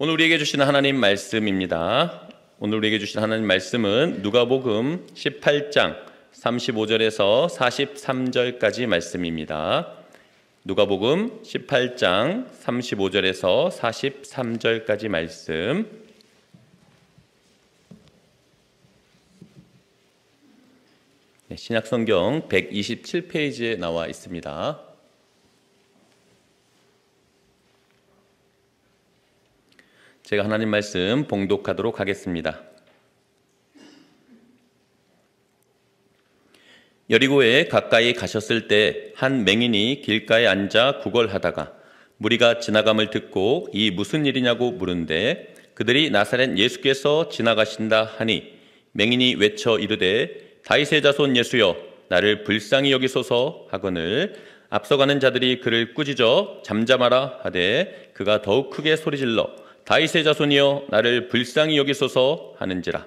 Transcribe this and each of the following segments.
오늘 우리에게 주시는 하나님 말씀입니다. 오늘 우리에게 주신 하나님 말씀은 누가복음 18장 35절에서 43절까지 말씀입니다. 누가복음 18장 35절에서 43절까지 말씀. 신약성경 127페이지에 나와 있습니다. 제가 하나님 말씀 봉독하도록 하겠습니다. 여리고에 가까이 가셨을 때 한 맹인이 길가에 앉아 구걸하다가 무리가 지나감을 듣고 이 무슨 일이냐고 물은데 그들이 나사렛 예수께서 지나가신다 하니 맹인이 외쳐 이르되 다윗의 자손 예수여 나를 불쌍히 여기소서 하거늘 앞서가는 자들이 그를 꾸짖어 잠잠하라 하되 그가 더욱 크게 소리질러 다윗의 자손이여 나를 불쌍히 여기소서 하는지라.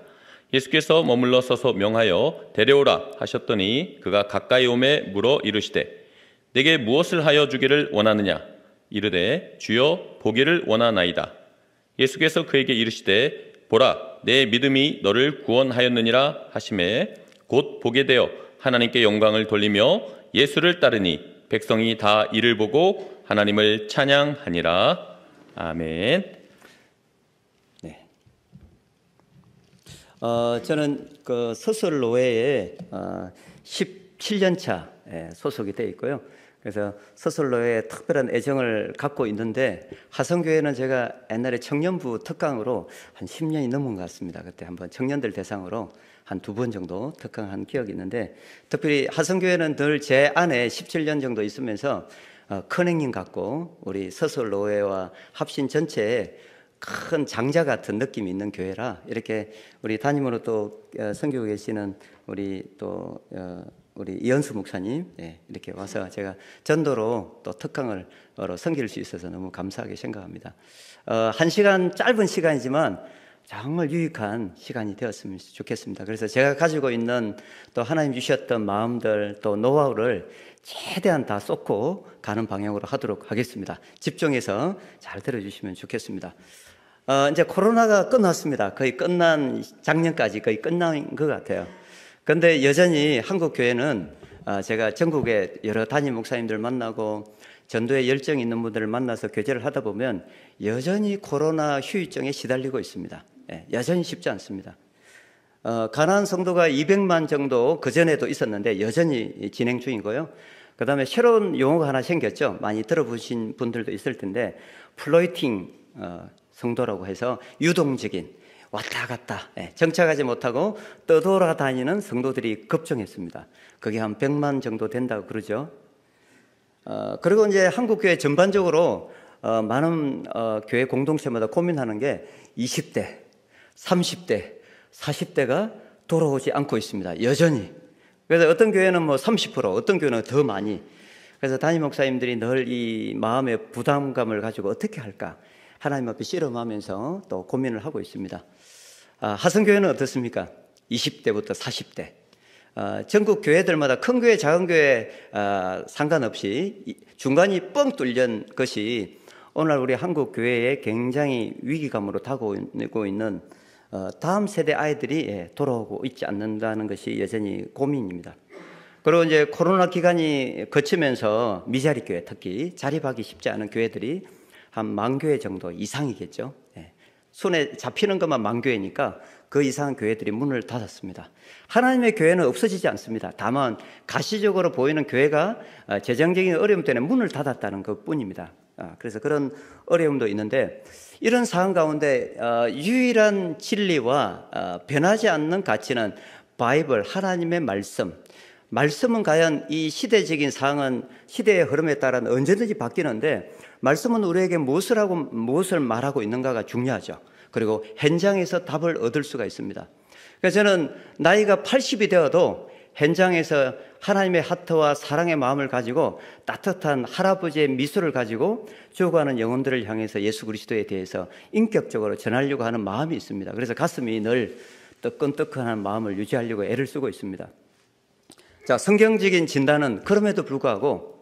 예수께서 머물러 서서 명하여 데려오라 하셨더니 그가 가까이 오매 물어 이르시되 내게 무엇을 하여 주기를 원하느냐. 이르되 주여 보기를 원하나이다. 예수께서 그에게 이르시되 보라 내 믿음이 너를 구원하였느니라 하시매 곧 보게 되어 하나님께 영광을 돌리며 예수를 따르니 백성이 다 이를 보고 하나님을 찬양하니라. 아멘. 저는 그 서설노회에 17년 차 소속이 되어 있고요. 그래서 서설노회에 특별한 애정을 갖고 있는데 화성교회는 제가 옛날에 청년부 특강으로 한 10년이 넘은 것 같습니다. 그때 한번 청년들 대상으로 한 2번 정도 특강한 기억이 있는데 특별히 화성교회는 늘 제 안에 17년 정도 있으면서 큰 행님 같고 우리 서설노회와 합신 전체에 큰 장자 같은 느낌이 있는 교회라 이렇게 우리 담임으로 또 섬기고 계시는 우리 이현수 목사님 이렇게 와서 제가 전도로 또 특강을 섬길 수 있어서 너무 감사하게 생각합니다. 1시간 짧은 시간이지만 정말 유익한 시간이 되었으면 좋겠습니다. 그래서 제가 가지고 있는 또 하나님 주셨던 마음들 또 노하우를 최대한 다 쏟고 가는 방향으로 하도록 하겠습니다. 집중해서 잘 들어주시면 좋겠습니다. 이제 코로나가 끝났습니다. 거의 끝난 작년까지 거의 끝난 것 같아요. 그런데 여전히 한국 교회는 제가 전국에 여러 담임 목사님들 만나고 전도에 열정이 있는 분들을 만나서 교제를 하다 보면 여전히 코로나 후유증에 시달리고 있습니다. 여전히 쉽지 않습니다. 가나안 성도가 200만 정도 그전에도 있었는데 여전히 진행 중이고요. 그 다음에 새로운 용어가 하나 생겼죠. 많이 들어보신 분들도 있을 텐데 플로이팅 성도라고 해서 유동적인 왔다 갔다 정착하지 못하고 떠돌아다니는 성도들이 급증했습니다. 그게 한 100만 정도 된다고 그러죠. 그리고 이제 한국교회 전반적으로 많은 교회 공동체마다 고민하는 게 20대, 30대, 40대가 돌아오지 않고 있습니다. 여전히. 그래서 어떤 교회는 뭐 30%, 어떤 교회는 더 많이. 그래서 담임 목사님들이 늘 이 마음의 부담감을 가지고 어떻게 할까? 하나님 앞에 씨름하면서 또 고민을 하고 있습니다. 하성교회는 어떻습니까? 20대부터 40대. 전국 교회들마다 큰 교회, 작은 교회 상관없이 중간이 뻥 뚫린 것이 오늘 우리 한국 교회에 굉장히 위기감으로 다가오고 있는 다음 세대 아이들이 돌아오고 있지 않는다는 것이 여전히 고민입니다. 그리고 이제 코로나 기간이 거치면서 미자리 교회 특히 자립하기 쉽지 않은 교회들이 한 10,000교회 정도 이상이겠죠. 손에 잡히는 것만 10,000교회니까 그 이상 교회들이 문을 닫았습니다. 하나님의 교회는 없어지지 않습니다. 다만 가시적으로 보이는 교회가 재정적인 어려움 때문에 문을 닫았다는 것뿐입니다. 그래서 그런 어려움도 있는데 이런 상황 가운데 유일한 진리와 변하지 않는 가치는 바이블, 하나님의 말씀은 과연 이 시대적인 상황은 시대의 흐름에 따라 언제든지 바뀌는데 말씀은 우리에게 무엇을 하고 무엇을 말하고 있는가가 중요하죠. 그리고 현장에서 답을 얻을 수가 있습니다. 그래서 저는 나이가 80이 되어도 현장에서 하나님의 하트와 사랑의 마음을 가지고 따뜻한 할아버지의 미소를 가지고 죽어가는 영혼들을 향해서 예수 그리스도에 대해서 인격적으로 전하려고 하는 마음이 있습니다. 그래서 가슴이 늘 뜨끈뜨끈한 마음을 유지하려고 애를 쓰고 있습니다. 자, 성경적인 진단은 그럼에도 불구하고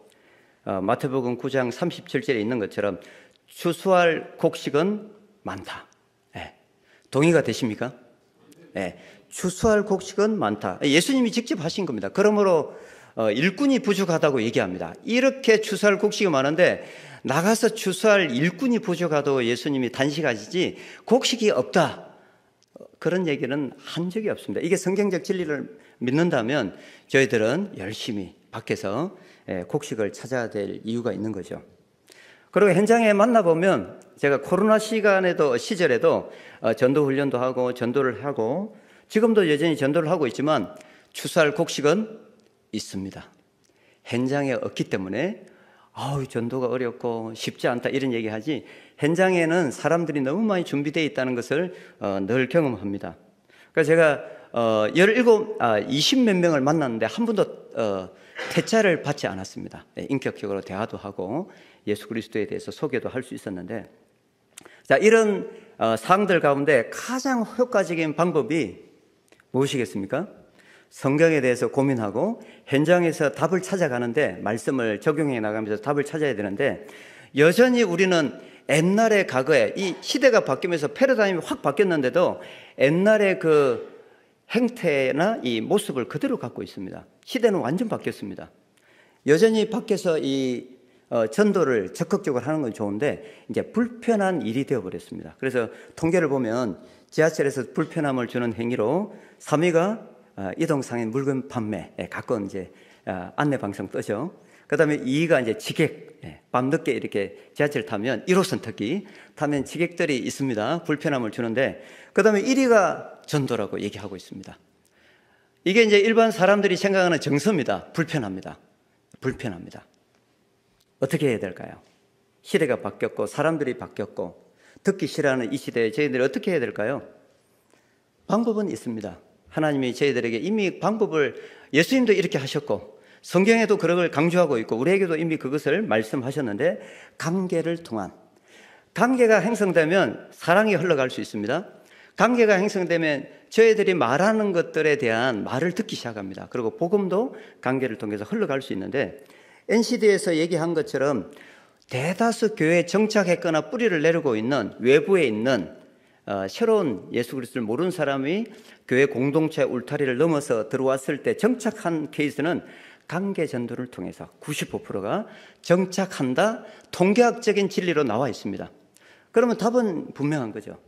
마태복음 9장 37절에 있는 것처럼 추수할 곡식은 많다. 예. 동의가 되십니까? 예. 추수할 곡식은 많다. 예수님이 직접 하신 겁니다. 그러므로 일꾼이 부족하다고 얘기합니다. 이렇게 추수할 곡식이 많은데 나가서 추수할 일꾼이 부족하다고 예수님이 단식하시지 곡식이 없다, 그런 얘기는 한 적이 없습니다. 이게 성경적 진리를 믿는다면 저희들은 열심히 밖에서 곡식을 찾아야 될 이유가 있는 거죠. 그리고 현장에 만나보면 제가 코로나 시절에도 전도 훈련도 하고 전도를 하고 지금도 여전히 전도를 하고 있지만 추수할 곡식은 있습니다. 현장에 없기 때문에 전도가 어렵고 쉽지 않다 이런 얘기하지, 현장에는 사람들이 너무 많이 준비되어 있다는 것을 늘 경험합니다. 그래서 제가 20몇 명을 만났는데 한 번도 퇴짜를 받지 않았습니다. 인격적으로 대화도 하고 예수 그리스도에 대해서 소개도 할 수 있었는데, 자, 이런 사항들 가운데 가장 효과적인 방법이 무엇이겠습니까? 성경에 대해서 고민하고 현장에서 답을 찾아가는데, 말씀을 적용해 나가면서 답을 찾아야 되는데, 여전히 우리는 옛날의 과거에 이 시대가 바뀌면서 패러다임이 확 바뀌었는데도 옛날의 그 행태나 이 모습을 그대로 갖고 있습니다. 시대는 완전 바뀌었습니다. 여전히 밖에서 이 전도를 적극적으로 하는 건 좋은데 이제 불편한 일이 되어버렸습니다. 그래서 통계를 보면 지하철에서 불편함을 주는 행위로 3위가 이동상인 물건 판매에 가까운 이제 안내 방송 뜨죠. 그 다음에 2위가 이제 지객, 밤늦게 이렇게 지하철 타면 1호선 특히 타면 지객들이 있습니다. 불편함을 주는데, 그 다음에 1위가 전도라고 얘기하고 있습니다. 이게 이제 일반 사람들이 생각하는 정서입니다. 불편합니다. 어떻게 해야 될까요? 시대가 바뀌었고 사람들이 바뀌었고 듣기 싫어하는 이 시대에 저희들이 어떻게 해야 될까요? 방법은 있습니다. 하나님이 저희들에게 이미 방법을, 예수님도 이렇게 하셨고 성경에도 그런 걸 강조하고 있고 우리에게도 이미 그것을 말씀하셨는데, 관계를 통한, 관계가 형성되면 사랑이 흘러갈 수 있습니다. 관계가 형성되면 저희들이 말하는 것들에 대한 말을 듣기 시작합니다. 그리고 복음도 관계를 통해서 흘러갈 수 있는데, NCD에서 얘기한 것처럼 대다수 교회에 정착했거나 뿌리를 내리고 있는 외부에 있는 새로운 예수 그리스도를 모르는 사람이 교회 공동체 울타리를 넘어서 들어왔을 때 정착한 케이스는 관계 전도를 통해서 95%가 정착한다, 통계학적인 진리로 나와 있습니다. 그러면 답은 분명한 거죠.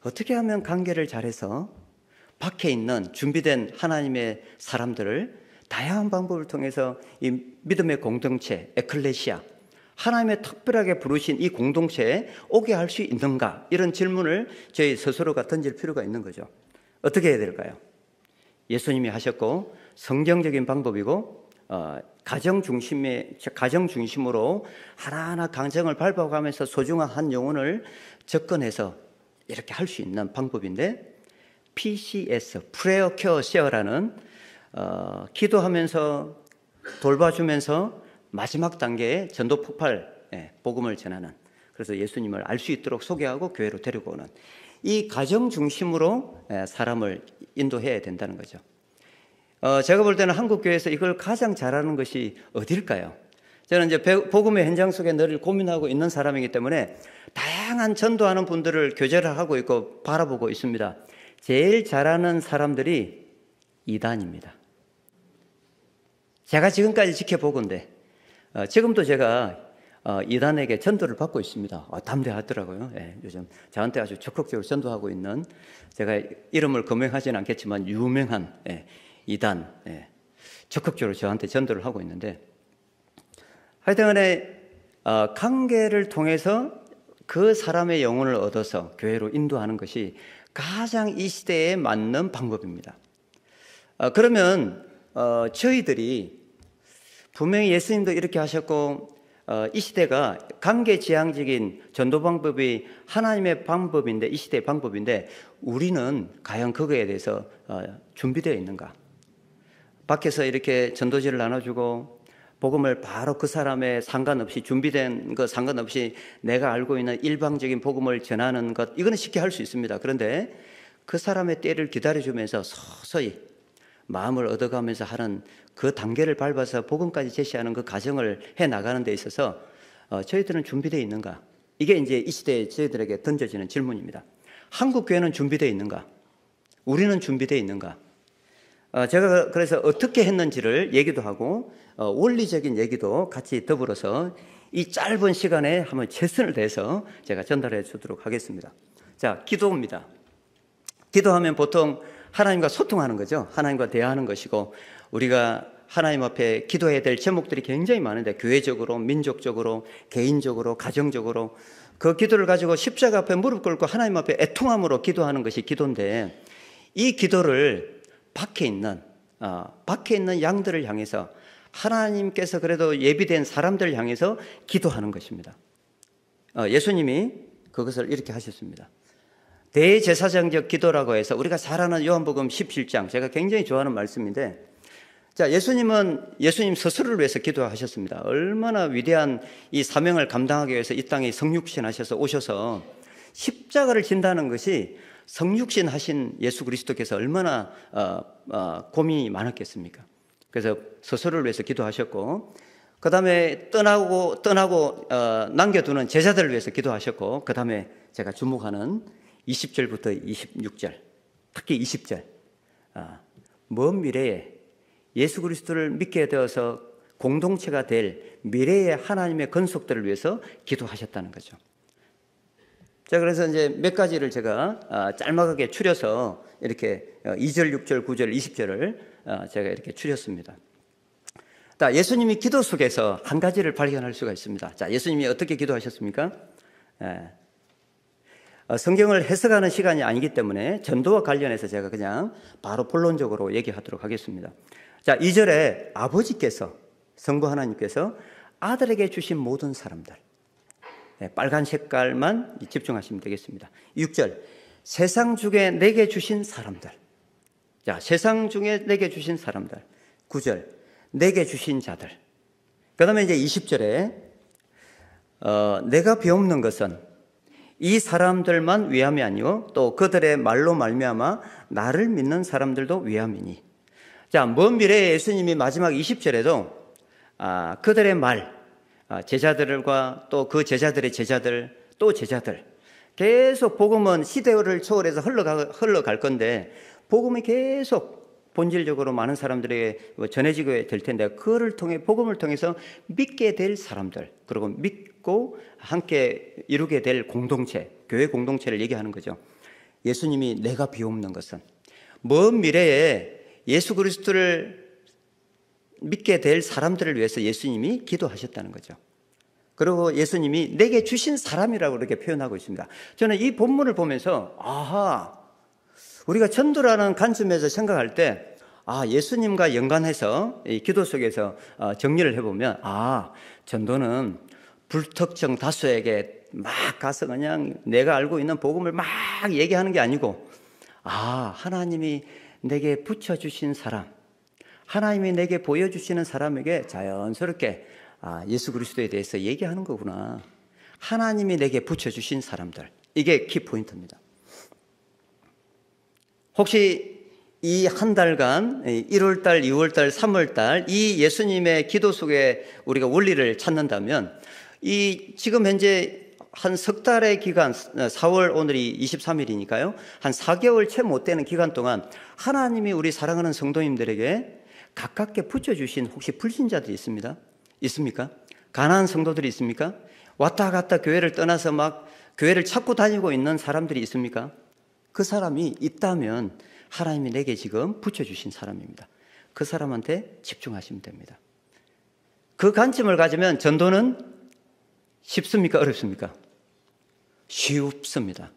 어떻게 하면 관계를 잘해서 밖에 있는 준비된 하나님의 사람들을 다양한 방법을 통해서 이 믿음의 공동체, 에클레시아, 하나님의 특별하게 부르신 이 공동체에 오게 할 수 있는가, 이런 질문을 저희 스스로가 던질 필요가 있는 거죠. 어떻게 해야 될까요? 예수님이 하셨고 성경적인 방법이고 가정 중심으로 하나하나 가정을 밟아가면서 소중한 한 영혼을 접근해서 이렇게 할 수 있는 방법인데, PCS, Prayer Care Share라는 기도하면서 돌봐주면서 마지막 단계의 전도 폭발, 복음을 전하는, 그래서 예수님을 알 수 있도록 소개하고 교회로 데리고 오는, 이 가정 중심으로 사람을 인도해야 된다는 거죠. 제가 볼 때는 한국 교회에서 이걸 가장 잘하는 것이 어딜까요? 저는 이제 복음의 현장 속에 늘 고민하고 있는 사람이기 때문에 다양한 전도하는 분들을 교제를 하고 있고 바라보고 있습니다. 제일 잘하는 사람들이 이단입니다. 제가 지금까지 지켜보건대 지금도 제가 이단에게 전도를 받고 있습니다. 담대하더라고요. 요즘 저한테 아주 적극적으로 전도하고 있는, 제가 이름을 거명하지는 않겠지만 유명한 이단, 적극적으로 저한테 전도를 하고 있는데, 하여튼간에 관계를 통해서 그 사람의 영혼을 얻어서 교회로 인도하는 것이 가장 이 시대에 맞는 방법입니다. 그러면 저희들이 분명히 예수님도 이렇게 하셨고 이 시대가 관계지향적인 전도 방법이 하나님의 방법인데, 이 시대의 방법인데, 우리는 과연 그거에 대해서 준비되어 있는가? 밖에서 이렇게 전도지를 나눠주고 복음을 바로 그 사람의 상관없이, 준비된 것 상관없이 내가 알고 있는 일방적인 복음을 전하는 것, 이거는 쉽게 할 수 있습니다. 그런데 그 사람의 때를 기다려주면서 서서히 마음을 얻어가면서 하는 그 단계를 밟아서 복음까지 제시하는 그 과정을 해 나가는 데 있어서 저희들은 준비되어 있는가? 이게 이제 이 시대에 저희들에게 던져지는 질문입니다. 한국 교회는 준비되어 있는가? 우리는 준비되어 있는가? 제가 그래서 어떻게 했는지를 얘기도 하고 원리적인 얘기도 같이 더불어서 이 짧은 시간에 한번 최선을 다해서 제가 전달해 주도록 하겠습니다. 자, 기도입니다. 기도하면 보통 하나님과 소통하는 거죠. 하나님과 대화하는 것이고, 우리가 하나님 앞에 기도해야 될 제목들이 굉장히 많은데, 교회적으로, 민족적으로, 개인적으로, 가정적으로 그 기도를 가지고 십자가 앞에 무릎 꿇고 하나님 앞에 애통함으로 기도하는 것이 기도인데, 이 기도를 밖에 있는 양들을 향해서, 하나님께서 그래도 예비된 사람들을 향해서 기도하는 것입니다. 예수님이 그것을 이렇게 하셨습니다. 대제사장적 기도라고 해서 우리가 잘 아는 요한복음 17장, 제가 굉장히 좋아하는 말씀인데, 자, 예수님 스스로를 위해서 기도하셨습니다. 얼마나 위대한 이 사명을 감당하기 위해서 이 땅에 성육신 하셔서 오셔서 십자가를 진다는 것이 성육신 하신 예수 그리스도께서 얼마나 고민이 많았겠습니까? 그래서 스스로를 위해서 기도하셨고, 그 다음에 떠나고 남겨두는 제자들을 위해서 기도하셨고, 그 다음에 제가 주목하는 20절부터 26절, 특히 20절, 먼 미래에 예수 그리스도를 믿게 되어서 공동체가 될 미래의 하나님의 건속들을 위해서 기도하셨다는 거죠. 자, 그래서 이제 몇 가지를 제가 짤막하게 추려서 이렇게 2절, 6절, 9절, 20절을 제가 이렇게 추렸습니다. 자, 예수님이 기도 속에서 한 가지를 발견할 수가 있습니다. 자, 예수님이 어떻게 기도하셨습니까? 성경을 해석하는 시간이 아니기 때문에 전도와 관련해서 제가 그냥 바로 본론적으로 얘기하도록 하겠습니다. 자, 2절에 아버지께서, 성부 하나님께서 아들에게 주신 모든 사람들, 빨간 색깔만 집중하시면 되겠습니다. 6절, 세상 중에 내게 주신 사람들. 자, 세상 중에 내게 주신 사람들. 9절, 내게 주신 자들. 그 다음에 이제 20절에 내가 비옵는 것은 이 사람들만 위함이 아니요 또 그들의 말로 말미암아 나를 믿는 사람들도 위함이니. 자, 먼 미래에 예수님이 마지막 20절에도 그들의 말, 제자들과 또 그 제자들의 제자들, 또 제자들, 계속 복음은 시대를 초월해서 흘러갈 건데, 복음이 계속 본질적으로 많은 사람들에게 전해지게 될 텐데, 그거를 통해, 복음을 통해서 믿게 될 사람들, 그리고 믿고 함께 이루게 될 공동체, 교회 공동체를 얘기하는 거죠. 예수님이 내가 비옵는 것은, 먼 미래에 예수 그리스도를 믿게 될 사람들을 위해서 예수님이 기도하셨다는 거죠. 그리고 예수님이 내게 주신 사람이라고 이렇게 표현하고 있습니다. 저는 이 본문을 보면서 우리가 전도라는 관점에서 생각할 때 예수님과 연관해서 이 기도 속에서 정리를 해보면 전도는 불특정 다수에게 막 가서 그냥 내가 알고 있는 복음을 막 얘기하는 게 아니고, 하나님이 내게 붙여주신 사람, 하나님이 내게 보여주시는 사람에게 자연스럽게 예수 그리스도에 대해서 얘기하는 거구나. 하나님이 내게 붙여주신 사람들, 이게 키포인트입니다. 혹시 이 한 달간 1월달, 2월달, 3월달 이 예수님의 기도 속에 우리가 원리를 찾는다면, 이 지금 현재 한 석 달의 기간, 4월 오늘이 23일이니까요. 한 4개월 채 못 되는 기간 동안 하나님이 우리 사랑하는 성도님들에게 가깝게 붙여주신 혹시 불신자들이 있습니까? 가난한 성도들이 있습니까? 왔다 갔다 교회를 떠나서 막 교회를 찾고 다니고 있는 사람들이 있습니까? 그 사람이 있다면 하나님이 내게 지금 붙여주신 사람입니다. 그 사람한테 집중하시면 됩니다. 그 관점을 가지면 전도는 쉽습니까? 어렵습니까? 쉽습니다.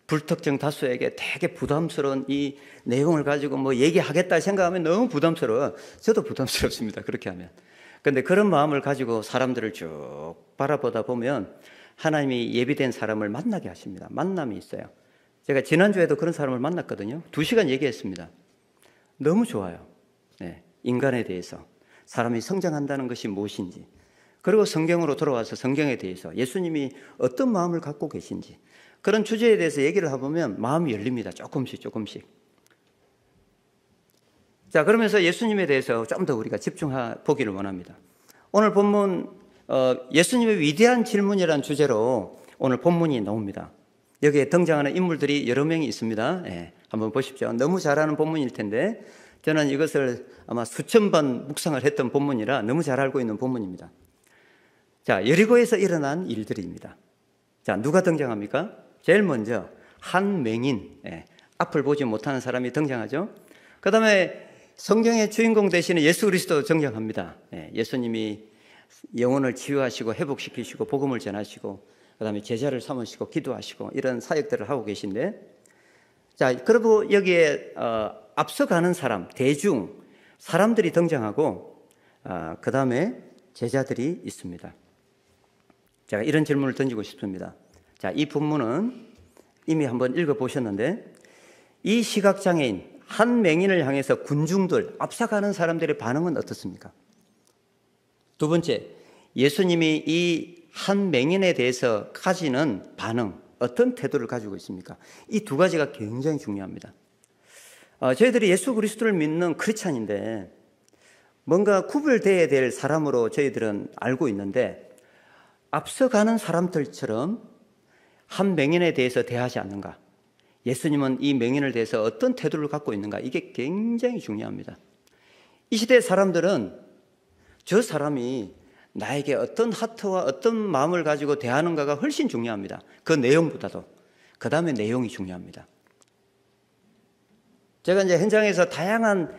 불특정 다수에게 되게 부담스러운 이 내용을 가지고 뭐 얘기하겠다 생각하면 너무 부담스러워. 저도 부담스럽습니다. 그렇게 하면. 그런데 그런 마음을 가지고 사람들을 쭉 바라보다 보면 하나님이 예비된 사람을 만나게 하십니다. 만남이 있어요. 제가 지난주에도 그런 사람을 만났거든요. 2시간 얘기했습니다. 너무 좋아요. 인간에 대해서, 사람이 성장한다는 것이 무엇인지, 그리고 성경으로 돌아와서 성경에 대해서 예수님이 어떤 마음을 갖고 계신지, 그런 주제에 대해서 얘기를 해보면 마음이 열립니다. 조금씩. 자, 그러면서 예수님에 대해서 좀 더 우리가 보기를 원합니다. 오늘 본문 예수님의 위대한 질문이라는 주제로 오늘 본문이 나옵니다. 여기에 등장하는 인물들이 여러 명이 있습니다. 예, 한번 보십시오. 너무 잘 아는 본문일 텐데 저는 이것을 아마 수천 번 묵상을 했던 본문이라 너무 잘 알고 있는 본문입니다. 자, 여리고에서 일어난 일들입니다. 자, 누가 등장합니까? 제일 먼저 한 맹인, 앞을 보지 못하는 사람이 등장하죠. 그 다음에 성경의 주인공 되시는 예수 그리스도 등장합니다. 예수님이 영혼을 치유하시고 회복시키시고 복음을 전하시고 그 다음에 제자를 삼으시고 기도하시고 이런 사역들을 하고 계신데, 자, 그리고 여기에 앞서가는 사람, 대중, 사람들이 등장하고 그 다음에 제자들이 있습니다. 제가 이런 질문을 던지고 싶습니다. 자, 이 본문은 이미 한번 읽어보셨는데 이 시각장애인 한 맹인을 향해서 군중들, 앞서가는 사람들의 반응은 어떻습니까? 두 번째, 예수님이 이 한 맹인에 대해서 가지는 반응, 어떤 태도를 가지고 있습니까? 이 두 가지가 굉장히 중요합니다. 저희들이 예수 그리스도를 믿는 크리스찬인데 뭔가 구별되어야 될 사람으로 저희들은 알고 있는데 앞서가는 사람들처럼 한 맹인에 대해서 대하지 않는가? 예수님은 이 맹인을 대해서 어떤 태도를 갖고 있는가? 이게 굉장히 중요합니다. 이 시대 사람들은 저 사람이 나에게 어떤 하트와 어떤 마음을 가지고 대하는가가 훨씬 중요합니다. 그 내용보다도. 그 다음에 내용이 중요합니다. 제가 이제 현장에서 다양한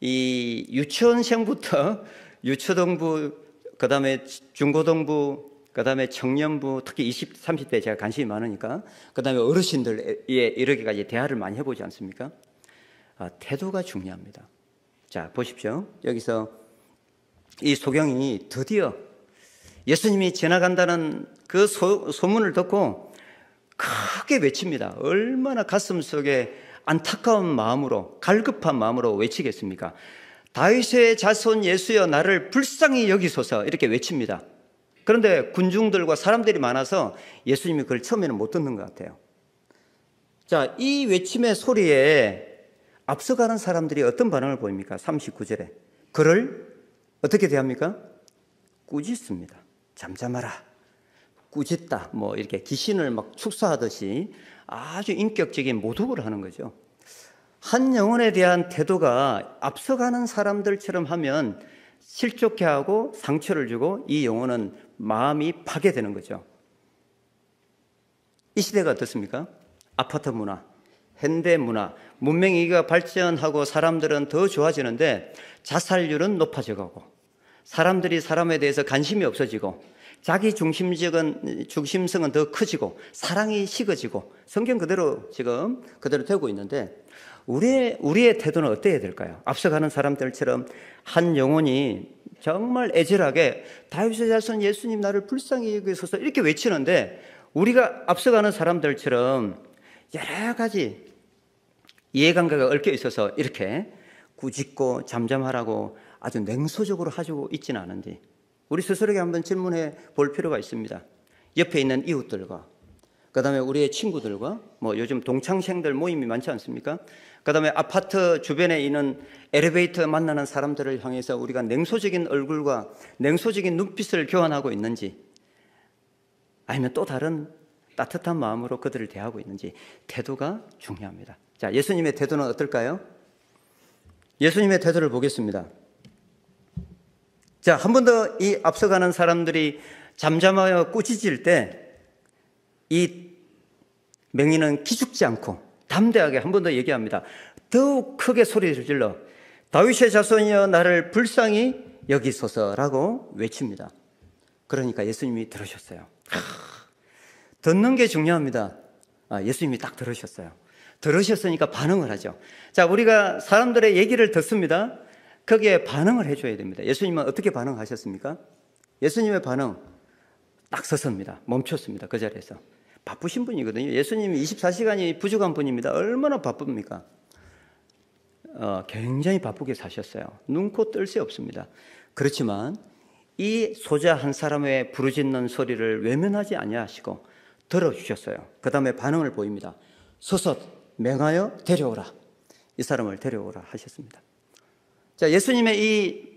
이 유치원생부터 유초등부, 그 다음에 중고등부, 그 다음에 청년부, 특히 20, 30대 제가 관심이 많으니까, 그 다음에 어르신들에 이르기까지 대화를 많이 해보지 않습니까? 태도가 중요합니다. 자, 보십시오. 여기서 이 소경이 드디어 예수님이 지나간다는 그 소문을 듣고 크게 외칩니다. 얼마나 가슴 속에 안타까운 마음으로, 갈급한 마음으로 외치겠습니까? 다윗의 자손 예수여 나를 불쌍히 여기소서, 이렇게 외칩니다. 그런데 군중들과 사람들이 많아서 예수님이 그걸 처음에는 못 듣는 것 같아요. 자, 이 외침의 소리에 앞서가는 사람들이 어떤 반응을 보입니까? 39절에 그를 어떻게 대합니까? 꾸짖습니다. 잠잠하라, 꾸짖다, 뭐 이렇게 귀신을 막 축사하듯이 아주 인격적인 모독을 하는 거죠. 한 영혼에 대한 태도가 앞서가는 사람들처럼 하면 실족해 하고 상처를 주고 이 영혼은 마음이 파괴되는 거죠. 이 시대가 어떻습니까? 아파트 문화, 현대 문화, 문명이가 발전하고 사람들은 더 좋아지는데 자살률은 높아져가고 사람들이 사람에 대해서 관심이 없어지고 자기 중심성은 더 커지고 사랑이 식어지고 성경 그대로 지금 그대로 되고 있는데 우리의 태도는 어때야 될까요? 앞서가는 사람들처럼 한 영혼이 정말 애절하게 다윗의 자손 예수님 나를 불쌍히 여기소서 이렇게 외치는데 우리가 앞서가는 사람들처럼 여러 가지 이해관계가 얽혀 있어서 이렇게 꾸짖고 잠잠하라고 아주 냉소적으로 하고 있지는 않은지 우리 스스로에게 한번 질문해 볼 필요가 있습니다. 옆에 있는 이웃들과 그 다음에 우리의 친구들과 뭐 요즘 동창생들 모임이 많지 않습니까? 그 다음에 아파트 주변에 있는 엘리베이터 만나는 사람들을 향해서 우리가 냉소적인 얼굴과 냉소적인 눈빛을 교환하고 있는지 아니면 또 다른 따뜻한 마음으로 그들을 대하고 있는지 태도가 중요합니다. 자, 예수님의 태도는 어떨까요? 예수님의 태도를 보겠습니다. 자, 한 번 더 이 앞서가는 사람들이 잠잠하여 꾸짖을 때 이 맹인은 기죽지 않고 담대하게 한 번 더 얘기합니다. 더욱 크게 소리를 질러 다윗의 자손이여 나를 불쌍히 여기소서라고 외칩니다. 그러니까 예수님이 들으셨어요. 듣는 게 중요합니다. 예수님이 딱 들으셨어요. 들으셨으니까 반응을 하죠. 자, 우리가 사람들의 얘기를 듣습니다. 거기에 반응을 해줘야 됩니다. 예수님은 어떻게 반응하셨습니까? 예수님의 반응 딱 섰습니다. 멈췄습니다. 그 자리에서. 바쁘신 분이거든요. 예수님이 24시간이 부족한 분입니다. 얼마나 바쁩니까? 굉장히 바쁘게 사셨어요. 눈코 뜰 새 없습니다. 그렇지만 이 소자 한 사람의 부르짖는 소리를 외면하지 아니하시고 들어주셨어요. 그 다음에 반응을 보입니다. 서서 명하여 데려오라. 이 사람을 데려오라 하셨습니다. 자, 예수님의 이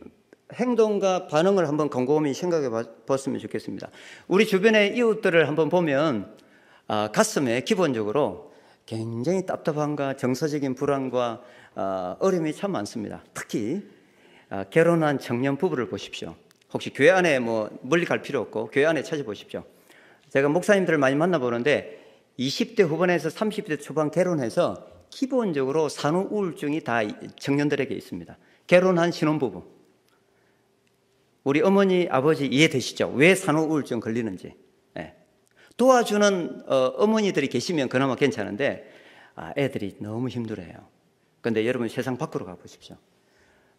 행동과 반응을 한번 곰곰이 생각해 봤으면 좋겠습니다. 우리 주변의 이웃들을 한번 보면 가슴에 기본적으로 굉장히 답답함과 정서적인 불안과 어려움이 참 많습니다. 특히 결혼한 청년 부부를 보십시오. 혹시 교회 안에 멀리 갈 필요 없고 교회 안에 찾아보십시오. 제가 목사님들을 많이 만나보는데 20대 후반에서 30대 초반 결혼해서 기본적으로 산후 우울증이 다 청년들에게 있습니다. 결혼한 신혼부부. 우리 어머니, 아버지 이해되시죠? 왜 산후 우울증 걸리는지. 도와주는 어머니들이 계시면 그나마 괜찮은데 애들이 너무 힘들어요. 그런데 여러분 세상 밖으로 가보십시오.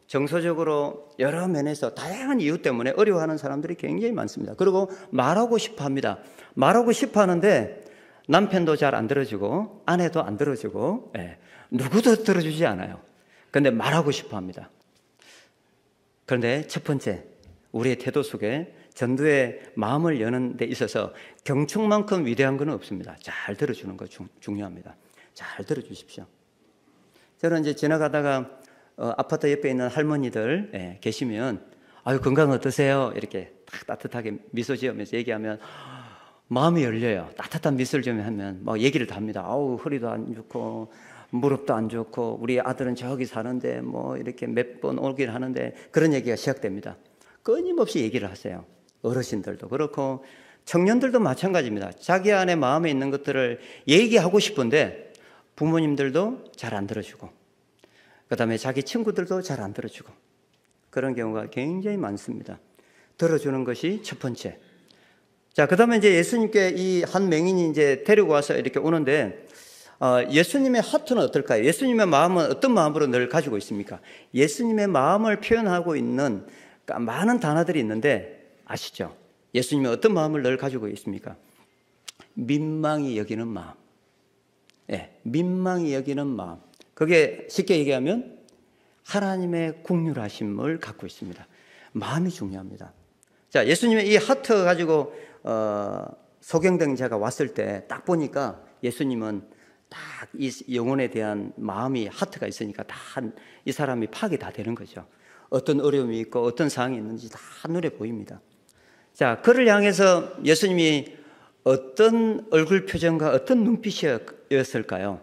정서적으로 여러 면에서 다양한 이유 때문에 어려워하는 사람들이 굉장히 많습니다. 그리고 말하고 싶어 합니다. 말하고 싶어 하는데 남편도 잘 안 들어주고 아내도 안 들어주고 누구도 들어주지 않아요. 그런데 말하고 싶어 합니다. 그런데 첫 번째, 우리의 태도 속에 전도의 마음을 여는 데 있어서 경축만큼 위대한 건 없습니다. 잘 들어주는 거 중요합니다. 잘 들어주십시오. 저는 이제 지나가다가 아파트 옆에 있는 할머니들 계시면 아유 건강 어떠세요? 이렇게 딱 따뜻하게 미소 지으면서 얘기하면 마음이 열려요. 따뜻한 미소를 좀 하면 막 얘기를 다 합니다. 아우 허리도 안 좋고 무릎도 안 좋고 우리 아들은 저기 사는데 이렇게 몇 번 오긴 하는데 그런 얘기가 시작됩니다. 끊임없이 얘기를 하세요. 어르신들도 그렇고 청년들도 마찬가지입니다. 자기 안에 마음에 있는 것들을 얘기하고 싶은데 부모님들도 잘 안 들어주고 그다음에 자기 친구들도 잘 안 들어주고 그런 경우가 굉장히 많습니다. 들어주는 것이 첫 번째. 자, 그다음에 이제 예수님께 이 한 맹인이 이제 데리고 와서 이렇게 오는데 예수님의 하트는 어떨까요? 예수님의 마음은 어떤 마음으로 늘 가지고 있습니까? 예수님의 마음을 표현하고 있는 많은 단어들이 있는데 아시죠? 예수님이 어떤 마음을 늘 가지고 있습니까? 민망히 여기는 마음. 민망히 여기는 마음. 그게 쉽게 얘기하면 하나님의 긍휼하심을 갖고 있습니다. 마음이 중요합니다. 자, 예수님의 이 하트 가지고 소경된 자가 왔을 때 딱 보니까 예수님은 딱 이 영혼에 대한 마음이 하트가 있으니까 다 이 사람이 파악이 다 되는 거죠. 어떤 어려움이 있고 어떤 상황이 있는지 다 눈에 보입니다. 자, 그를 향해서 예수님이 어떤 얼굴 표정과 어떤 눈빛이었을까요?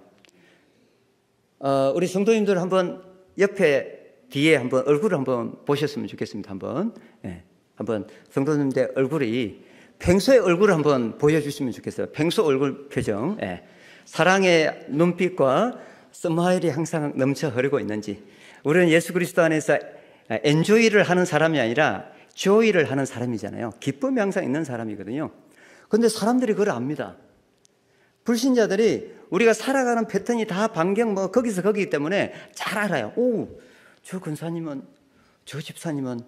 우리 성도님들 한번 옆에 뒤에 한번 얼굴을 한번 보셨으면 좋겠습니다. 한번 성도님들 얼굴이 평소의 얼굴을 한번 보여주시면 좋겠어요. 평소 얼굴 표정. 사랑의 눈빛과 스마일이 항상 넘쳐 흐르고 있는지. 우리는 예수 그리스도 안에서 엔조이를 하는 사람이 아니라 조이를 하는 사람이잖아요. 기쁨이 항상 있는 사람이거든요. 그런데 사람들이 그걸 압니다. 불신자들이 우리가 살아가는 패턴이 다 반경 거기서 거기기 때문에 잘 알아요. 오, 저 권사님은, 저 집사님은,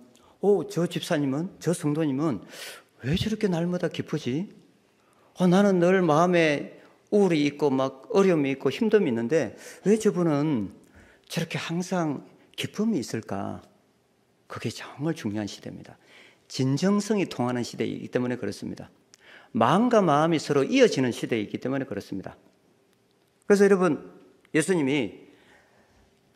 저 집사님은, 저 성도님은 왜 저렇게 날마다 기쁘지? 나는 늘 마음에 우울이 있고 어려움이 있고 힘듦이 있는데 왜 저분은 저렇게 항상 기쁨이 있을까? 그게 정말 중요한 시대입니다. 진정성이 통하는 시대이기 때문에 그렇습니다. 마음과 마음이 서로 이어지는 시대이기 때문에 그렇습니다. 그래서 여러분, 예수님이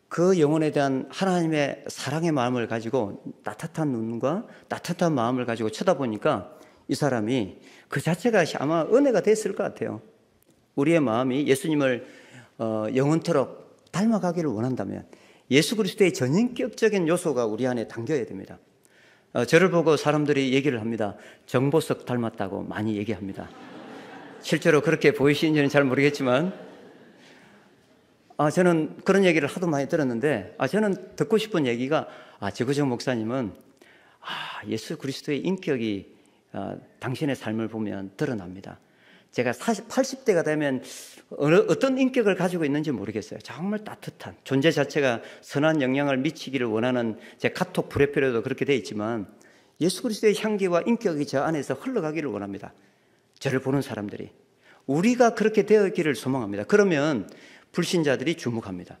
그 영혼에 대한 하나님의 사랑의 마음을 가지고 따뜻한 눈과 따뜻한 마음을 가지고 쳐다보니까 이 사람이 그 자체가 아마 은혜가 됐을 것 같아요. 우리의 마음이 예수님을 영원토록 닮아가기를 원한다면 예수 그리스도의 전인격적인 요소가 우리 안에 담겨야 됩니다. 저를 보고 사람들이 얘기를 합니다. 정보석 닮았다고 많이 얘기합니다. 실제로 그렇게 보이시는지는 잘 모르겠지만 저는 그런 얘기를 하도 많이 들었는데 저는 듣고 싶은 얘기가 지구정 목사님은 예수 그리스도의 인격이 당신의 삶을 보면 드러납니다. 제가 80대가 되면 어떤 인격을 가지고 있는지 모르겠어요. 정말 따뜻한 존재 자체가 선한 영향을 미치기를 원하는 제 카톡 프로필에도 그렇게 되어 있지만 예수 그리스도의 향기와 인격이 저 안에서 흘러가기를 원합니다. 저를 보는 사람들이 우리가 그렇게 되어 있기를 소망합니다. 그러면 불신자들이 주목합니다.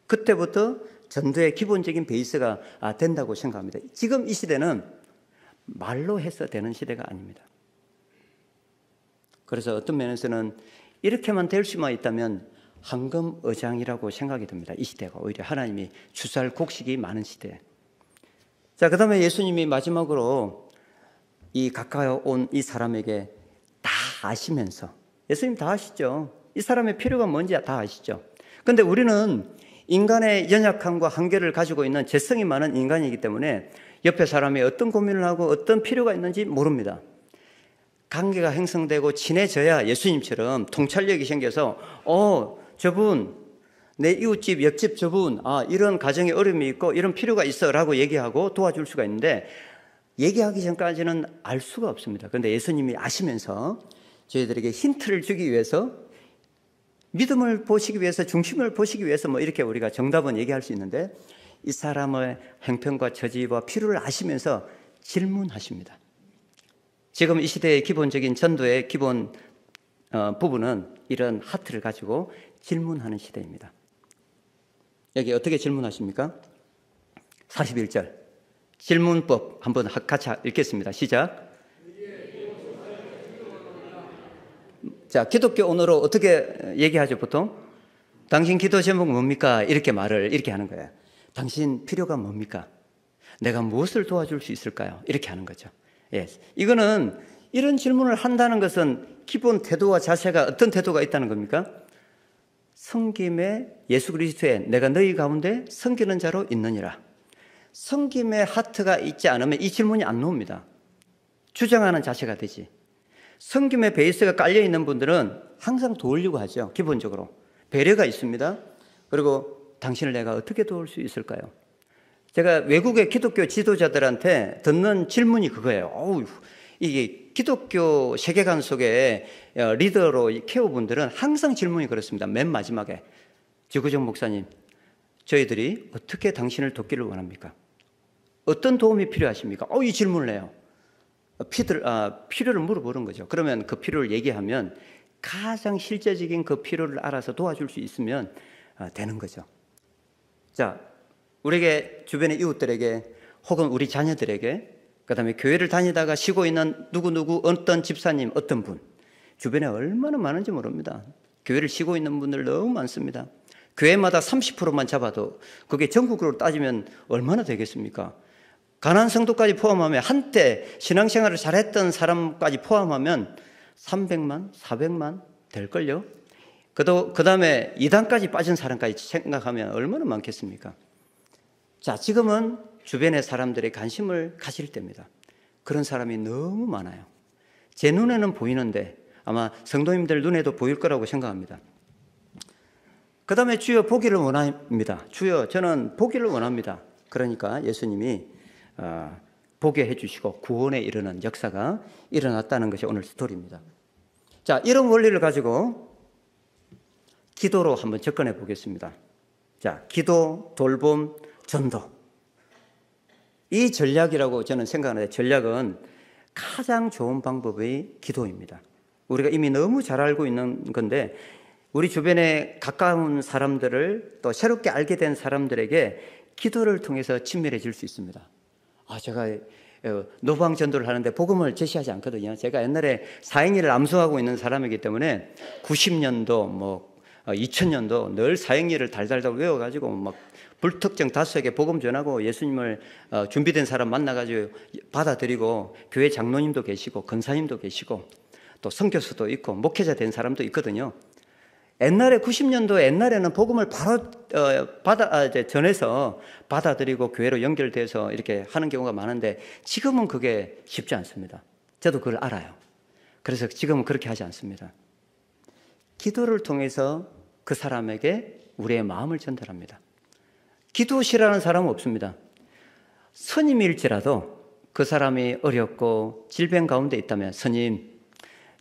그때부터 전도의 기본적인 베이스가 된다고 생각합니다. 지금 이 시대는 말로 해서 되는 시대가 아닙니다. 그래서 어떤 면에서는 이렇게만 될 수만 있다면 황금어장이라고 생각이 듭니다. 이 시대가 오히려 하나님이 주사할 곡식이 많은 시대. 자, 그 다음에 예수님이 마지막으로 이 가까이 온 이 사람에게 다 아시면서, 예수님 다 아시죠. 이 사람의 필요가 뭔지 다 아시죠. 근데 우리는 인간의 연약함과 한계를 가지고 있는 재성이 많은 인간이기 때문에 옆에 사람이 어떤 고민을 하고 어떤 필요가 있는지 모릅니다. 관계가 형성되고 친해져야 예수님처럼 통찰력이 생겨서 저분, 내 이웃집, 옆집 저분, 이런 가정에 어려움이 있고 이런 필요가 있어 라고 얘기하고 도와줄 수가 있는데, 얘기하기 전까지는 알 수가 없습니다. 그런데 예수님이 아시면서 저희들에게 힌트를 주기 위해서, 믿음을 보시기 위해서, 중심을 보시기 위해서 이렇게 우리가 정답은 얘기할 수 있는데, 이 사람의 형편과 처지와 필요를 아시면서 질문하십니다. 지금 이 시대의 기본적인 전도의 기본 부분은 이런 하트를 가지고 질문하는 시대입니다. 여기 어떻게 질문하십니까? 41절 질문법 한번 같이 읽겠습니다. 시작. 자, 기독교 언어로 어떻게 얘기하죠 보통? 당신 기도 제목 뭡니까? 이렇게 말을 이렇게 하는 거예요. 당신 필요가 뭡니까? 내가 무엇을 도와줄 수 있을까요? 이렇게 하는 거죠. 예, 이거는 이런 질문을 한다는 것은 기본 태도와 자세가 어떤 태도가 있다는 겁니까? 섬김의 예수 그리스도의 내가 너희 가운데 섬기는 자로 있느니라. 섬김의 하트가 있지 않으면 이 질문이 안 나옵니다. 주장하는 자세가 되지. 섬김의 베이스가 깔려있는 분들은 항상 도우려고 하죠. 기본적으로 배려가 있습니다. 그리고 당신을 내가 어떻게 도울 수 있을까요? 제가 외국의 기독교 지도자들한테 듣는 질문이 그거예요. 이게 기독교 세계관 속에 리더로 케어분들은 항상 질문이 그렇습니다. 맨 마지막에, 지구정 목사님, 저희들이 어떻게 당신을 돕기를 원합니까? 어떤 도움이 필요하십니까? 이 질문을 해요. 필요를 물어보는 거죠. 그러면 그 필요를 얘기하면 가장 실제적인 그 필요를 알아서 도와줄 수 있으면 되는 거죠. 자, 우리에게 주변의 이웃들에게 혹은 우리 자녀들에게, 그 다음에 교회를 다니다가 쉬고 있는 누구누구 어떤 집사님, 어떤 분, 주변에 얼마나 많은지 모릅니다. 교회를 쉬고 있는 분들 너무 많습니다. 교회마다 30%만 잡아도 그게 전국으로 따지면 얼마나 되겠습니까? 가난한 성도까지 포함하면, 한때 신앙생활을 잘했던 사람까지 포함하면 300만, 400만 될걸요? 그 다음에 이단까지 빠진 사람까지 생각하면 얼마나 많겠습니까? 자, 지금은 주변의 사람들의 관심을 가질 때입니다. 그런 사람이 너무 많아요. 제 눈에는 보이는데 아마 성도님들 눈에도 보일 거라고 생각합니다. 그 다음에 주여 보기를 원합니다. 주여 저는 보기를 원합니다. 그러니까 예수님이 보게 해주시고 구원에 이르는 역사가 일어났다는 것이 오늘 스토리입니다. 자, 이런 원리를 가지고 기도로 한번 접근해 보겠습니다. 자, 기도, 돌봄, 전도. 이 전략이라고 저는 생각하는데, 전략은 가장 좋은 방법이 기도입니다. 우리가 이미 너무 잘 알고 있는 건데, 우리 주변에 가까운 사람들을 또 새롭게 알게 된 사람들에게 기도를 통해서 친밀해질 수 있습니다. 제가 노방 전도를 하는데 복음을 제시하지 않거든요. 제가 옛날에 사행일을 암송하고 있는 사람이기 때문에 90년도 2000년도 늘 사행일을 달달달 외워가지고 막 불특정 다수에게 복음 전하고 예수님을 준비된 사람 만나가지고 받아들이고, 교회 장로님도 계시고 권사님도 계시고 또 선교수도 있고 목회자 된 사람도 있거든요. 옛날에 90년도 옛날에는 복음을 바로 전해서 받아들이고 교회로 연결돼서 이렇게 하는 경우가 많은데, 지금은 그게 쉽지 않습니다. 저도 그걸 알아요. 그래서 지금은 그렇게 하지 않습니다. 기도를 통해서 그 사람에게 우리의 마음을 전달합니다. 기도 싫어하는 사람은 없습니다. 스님일지라도 그 사람이 어렵고 질병 가운데 있다면, 스님,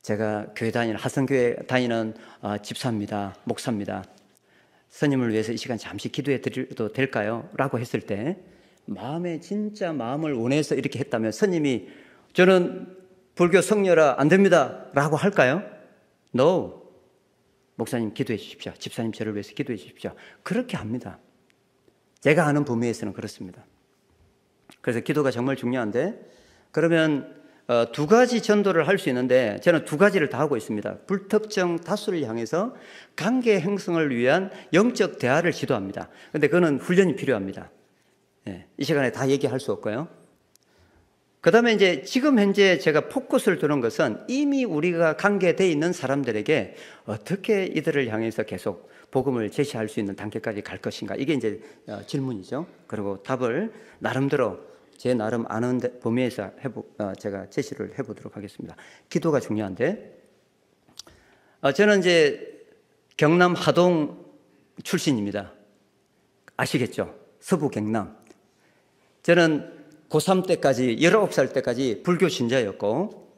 제가 교회 다니는, 하성교회 다니는 집사입니다, 목사입니다. 스님을 위해서 이 시간 잠시 기도해 드려도 될까요? 라고 했을 때, 마음에 진짜 마음을 원해서 이렇게 했다면 스님이 저는 불교 성녀라 안 됩니다 라고 할까요? No. 목사님 기도해 주십시오. 집사님 저를 위해서 기도해 주십시오. 그렇게 합니다. 제가 아는 범위에서는 그렇습니다. 그래서 기도가 정말 중요한데, 그러면 두 가지 전도를 할 수 있는데, 저는 두 가지를 다 하고 있습니다. 불특정 다수를 향해서 관계 형성을 위한 영적 대화를 지도합니다. 그런데 그거는 훈련이 필요합니다. 이 시간에 다 얘기할 수 없고요. 그 다음에 이제 지금 현재 제가 포커스를 두는 것은 이미 우리가 관계되어 있는 사람들에게 어떻게 이들을 향해서 계속 복음을 제시할 수 있는 단계까지 갈 것인가. 이게 이제 질문이죠. 그리고 답을 나름대로 제 나름 아는 범위에서 제가 제시를 해보도록 하겠습니다. 기도가 중요한데, 저는 이제 경남 하동 출신입니다. 아시겠죠? 서부 경남. 저는 고3 때까지 19살 때까지 불교 신자였고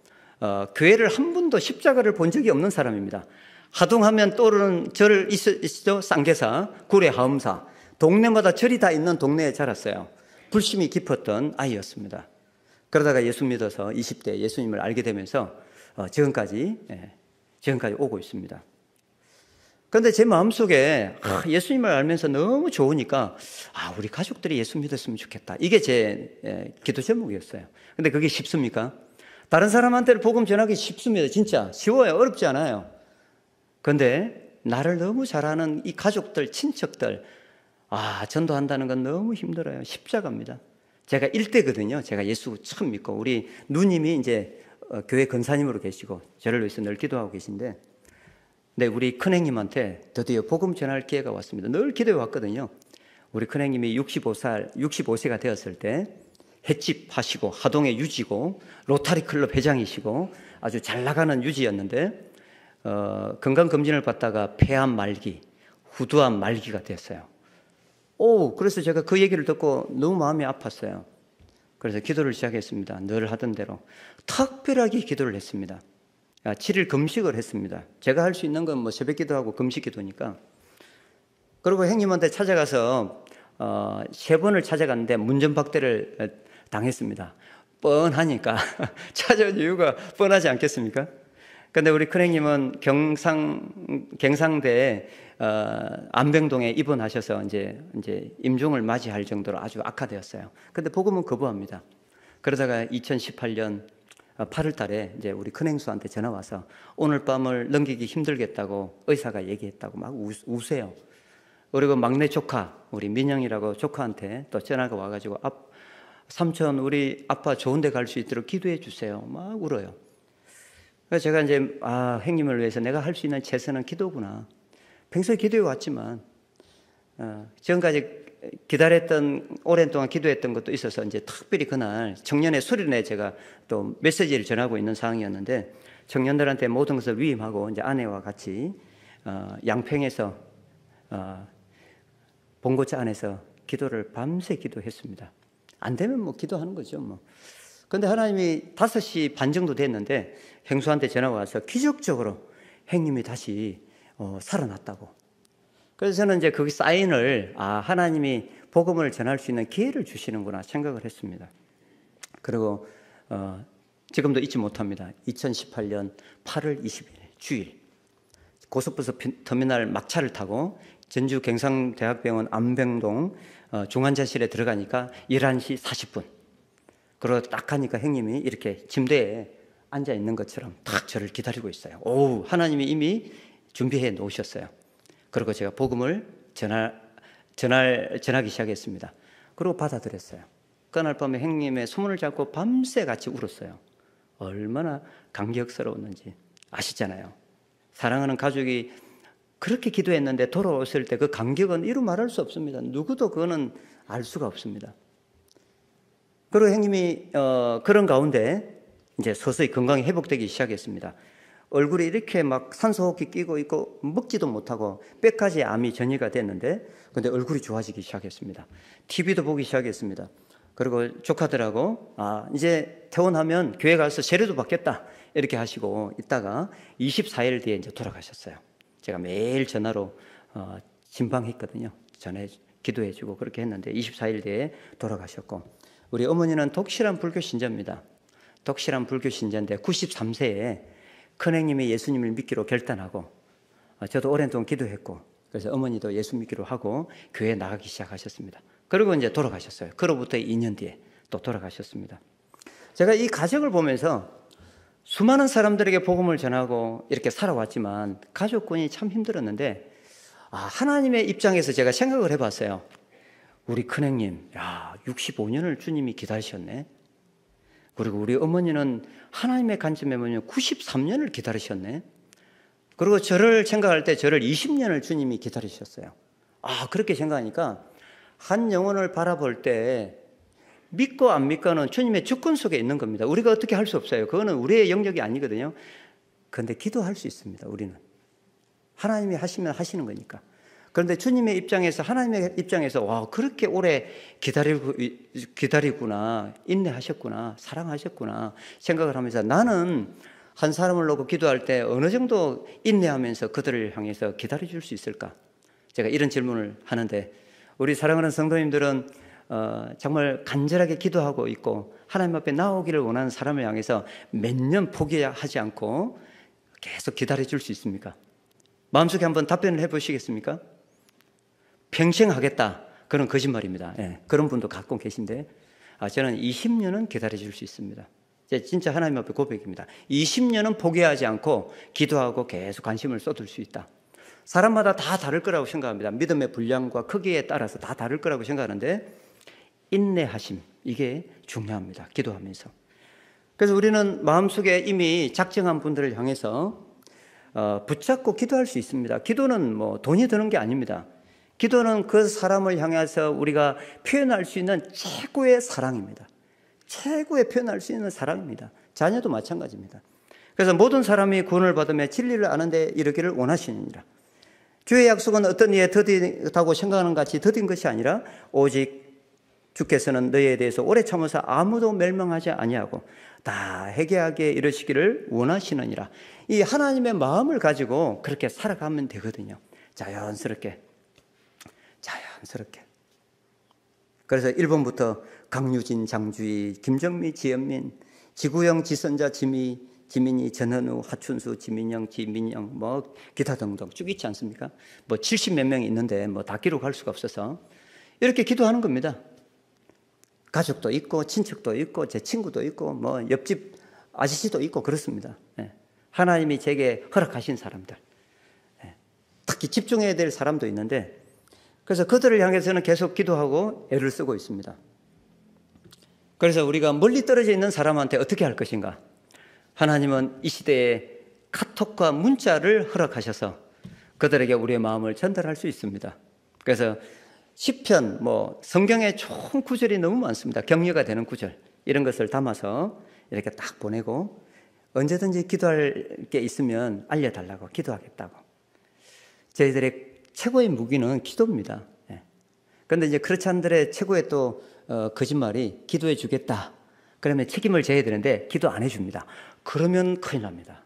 교회를 한 번도 십자가를 본 적이 없는 사람입니다. 하동하면 떠오르는 절 있죠? 쌍계사, 구례 하엄사. 동네마다 절이 다 있는 동네에 자랐어요. 불심이 깊었던 아이였습니다. 그러다가 예수 믿어서 20대 예수님을 알게 되면서 지금까지 오고 있습니다. 그런데 제 마음속에 예수님을 알면서 너무 좋으니까 우리 가족들이 예수 믿었으면 좋겠다. 이게 제 기도 제목이었어요. 근데 그게 쉽습니까? 다른 사람한테는 복음 전하기 쉽습니다. 진짜 쉬워요. 어렵지 않아요. 그런데 나를 너무 잘 아는 이 가족들, 친척들, 전도한다는 건 너무 힘들어요. 십자가입니다. 제가 1대거든요. 제가 예수 처음 믿고 우리 누님이 이제 교회 권사님으로 계시고 저를 위해서 늘 기도하고 계신데, 네, 우리 큰형님한테 드디어 복음 전할 기회가 왔습니다. 늘 기도해 왔거든요. 우리 큰형님이 65세가 되었을 때 횟집 하시고 하동의 유지고 로타리 클럽 회장이시고 아주 잘 나가는 유지였는데 건강검진을 받다가 폐암 말기, 후두암 말기가 됐어요. 그래서 제가 그 얘기를 듣고 너무 마음이 아팠어요. 그래서 기도를 시작했습니다. 늘 하던 대로 특별하게 기도를 했습니다. 7일 금식을 했습니다. 제가 할 수 있는 건 뭐 새벽 기도하고 금식 기도니까. 그리고 형님한테 찾아가서 3번을 찾아갔는데 문전박대를 당했습니다. 뻔하니까. 찾아온 이유가 뻔하지 않겠습니까? 근데 우리 큰형님은 경상대 안병동에 입원하셔서 이제 임종을 맞이할 정도로 아주 악화되었어요. 근데 복음은 거부합니다. 그러다가 2018년 8월 달에 이제 우리 큰행수한테 전화 와서 오늘 밤을 넘기기 힘들겠다고 의사가 얘기했다고 막 우세요. 그리고 막내 조카, 우리 민영이라고 조카한테 또 전화가 와가지고 삼촌, 우리 아빠 좋은 데 갈 수 있도록 기도해 주세요. 막 울어요. 그래서 제가 이제 형님을 위해서 내가 할 수 있는 최선은 기도구나. 평소에 기도해 왔지만 지금까지 기다렸던, 오랜 동안 기도했던 것도 있어서 이제 특별히 그날 청년의 수련회 제가 또 메시지를 전하고 있는 상황이었는데 청년들한테 모든 것을 위임하고 이제 아내와 같이 양평에서 봉고차 안에서 기도를 밤새 기도했습니다. 안 되면 뭐 기도하는 거죠 뭐. 근데 하나님이 5시 반 정도 됐는데 형수한테 전화가 와서 기적적으로 형님이 다시 살아났다고. 그래서 저는 이제 그 사인을 하나님이 복음을 전할 수 있는 기회를 주시는구나 생각을 했습니다. 그리고 지금도 잊지 못합니다. 2018년 8월 20일 주일 고속버스 터미널 막차를 타고 전주 경상대학병원 안병동 중환자실에 들어가니까 11시 40분. 그리고 딱 가니까 형님이 이렇게 침대에 앉아 있는 것처럼 딱 저를 기다리고 있어요. 하나님이 이미 준비해 놓으셨어요. 그리고 제가 복음을 전하기 시작했습니다. 그리고 받아들였어요. 그날 밤에 형님의 손을 잡고 밤새 같이 울었어요. 얼마나 감격스러웠는지 아시잖아요. 사랑하는 가족이 그렇게 기도했는데 돌아왔을 때 그 감격은 이루 말할 수 없습니다. 누구도 그거는 알 수가 없습니다. 그리고 형님이 그런 가운데 이제 서서히 건강이 회복되기 시작했습니다. 얼굴이 이렇게 막 산소호흡기 끼고 있고 먹지도 못하고 뼈까지 암이 전이가 됐는데 근데 얼굴이 좋아지기 시작했습니다. TV도 보기 시작했습니다. 그리고 조카들하고 이제 퇴원하면 교회 가서 세례도 받겠다 이렇게 하시고 있다가 24일 뒤에 이제 돌아가셨어요. 제가 매일 전화로 진방했거든요. 전에 기도해주고 그렇게 했는데 24일 뒤에 돌아가셨고 우리 어머니는 독실한 불교 신자입니다. 독실한 불교 신자인데 93세에 큰형님이 예수님을 믿기로 결단하고 저도 오랜 동안 기도했고 그래서 어머니도 예수 믿기로 하고 교회에 나가기 시작하셨습니다. 그리고 이제 돌아가셨어요. 그로부터 2년 뒤에 또 돌아가셨습니다. 제가 이 가정을 보면서 수많은 사람들에게 복음을 전하고 이렇게 살아왔지만 가족군이 참 힘들었는데 하나님의 입장에서 제가 생각을 해봤어요. 우리 큰형님, 65년을 주님이 기다리셨네. 그리고 우리 어머니는 하나님의 관점에 보면 93년을 기다리셨네. 그리고 저를 생각할 때 저를 20년을 주님이 기다리셨어요. 그렇게 생각하니까 한 영혼을 바라볼 때 믿고 안 믿고는 주님의 주권 속에 있는 겁니다. 우리가 어떻게 할 수 없어요. 그거는 우리의 영역이 아니거든요. 그런데 기도할 수 있습니다. 우리는 하나님이 하시면 하시는 거니까. 그런데 주님의 입장에서, 하나님의 입장에서 그렇게 오래 기다리구나, 인내하셨구나, 사랑하셨구나 생각을 하면서 나는 한 사람을 놓고 기도할 때 어느 정도 인내하면서 그들을 향해서 기다려줄 수 있을까? 제가 이런 질문을 하는데, 우리 사랑하는 성도님들은 정말 간절하게 기도하고 있고 하나님 앞에 나오기를 원하는 사람을 향해서 몇 년 포기하지 않고 계속 기다려줄 수 있습니까? 마음속에 한번 답변을 해보시겠습니까? 평생 하겠다. 그런 거짓말입니다. 그런 분도 갖고 계신데, 저는 20년은 기다려줄 수 있습니다. 진짜 하나님 앞에 고백입니다. 20년은 포기하지 않고 기도하고 계속 관심을 쏟을 수 있다. 사람마다 다 다를 거라고 생각합니다. 믿음의 분량과 크기에 따라서 다 다를 거라고 생각하는데, 인내하심, 이게 중요합니다. 기도하면서. 그래서 우리는 마음속에 이미 작정한 분들을 향해서 붙잡고 기도할 수 있습니다. 기도는 뭐 돈이 드는 게 아닙니다. 기도는 그 사람을 향해서 우리가 표현할 수 있는 최고의 사랑입니다. 최고의 표현할 수 있는 사랑입니다. 자녀도 마찬가지입니다. 그래서 모든 사람이 구원을 받으며 진리를 아는데 이르기를 원하시느니라. 주의 약속은 어떤 이에 더디다고 생각하는 같이 더딘 것이 아니라 오직 주께서는 너희에 대해서 오래 참으사 아무도 멸망하지 아니하고 다 회개하게 이르시기를 원하시느니라. 이 하나님의 마음을 가지고 그렇게 살아가면 되거든요. 자연스럽게. 그래서 1번부터 강유진, 장주희, 김정미, 지연민, 지구영, 지선자, 지민이, 전현우, 하춘수, 지민영, 지민영, 뭐 기타 등등 쭉 있지 않습니까? 뭐 70 몇 명이 있는데 뭐 다 기록할 수가 없어서 이렇게 기도하는 겁니다. 가족도 있고 친척도 있고 제 친구도 있고 뭐 옆집 아저씨도 있고 그렇습니다. 하나님이 제게 허락하신 사람들, 특히 집중해야 될 사람도 있는데, 그래서 그들을 향해서는 계속 기도하고 애를 쓰고 있습니다. 그래서 우리가 멀리 떨어져 있는 사람한테 어떻게 할 것인가? 하나님은 이 시대에 카톡과 문자를 허락하셔서 그들에게 우리의 마음을 전달할 수 있습니다. 그래서 시편, 성경에 좋은 구절이 너무 많습니다. 격려가 되는 구절, 이런 것을 담아서 이렇게 딱 보내고, 언제든지 기도할 게 있으면 알려달라고, 기도하겠다고. 저희들의 최고의 무기는 기도입니다. 그런데 이제 크리스찬들의 최고의 또 거짓말이 기도해 주겠다. 그러면 책임을 져야 되는데 기도 안 해줍니다. 그러면 큰일 납니다.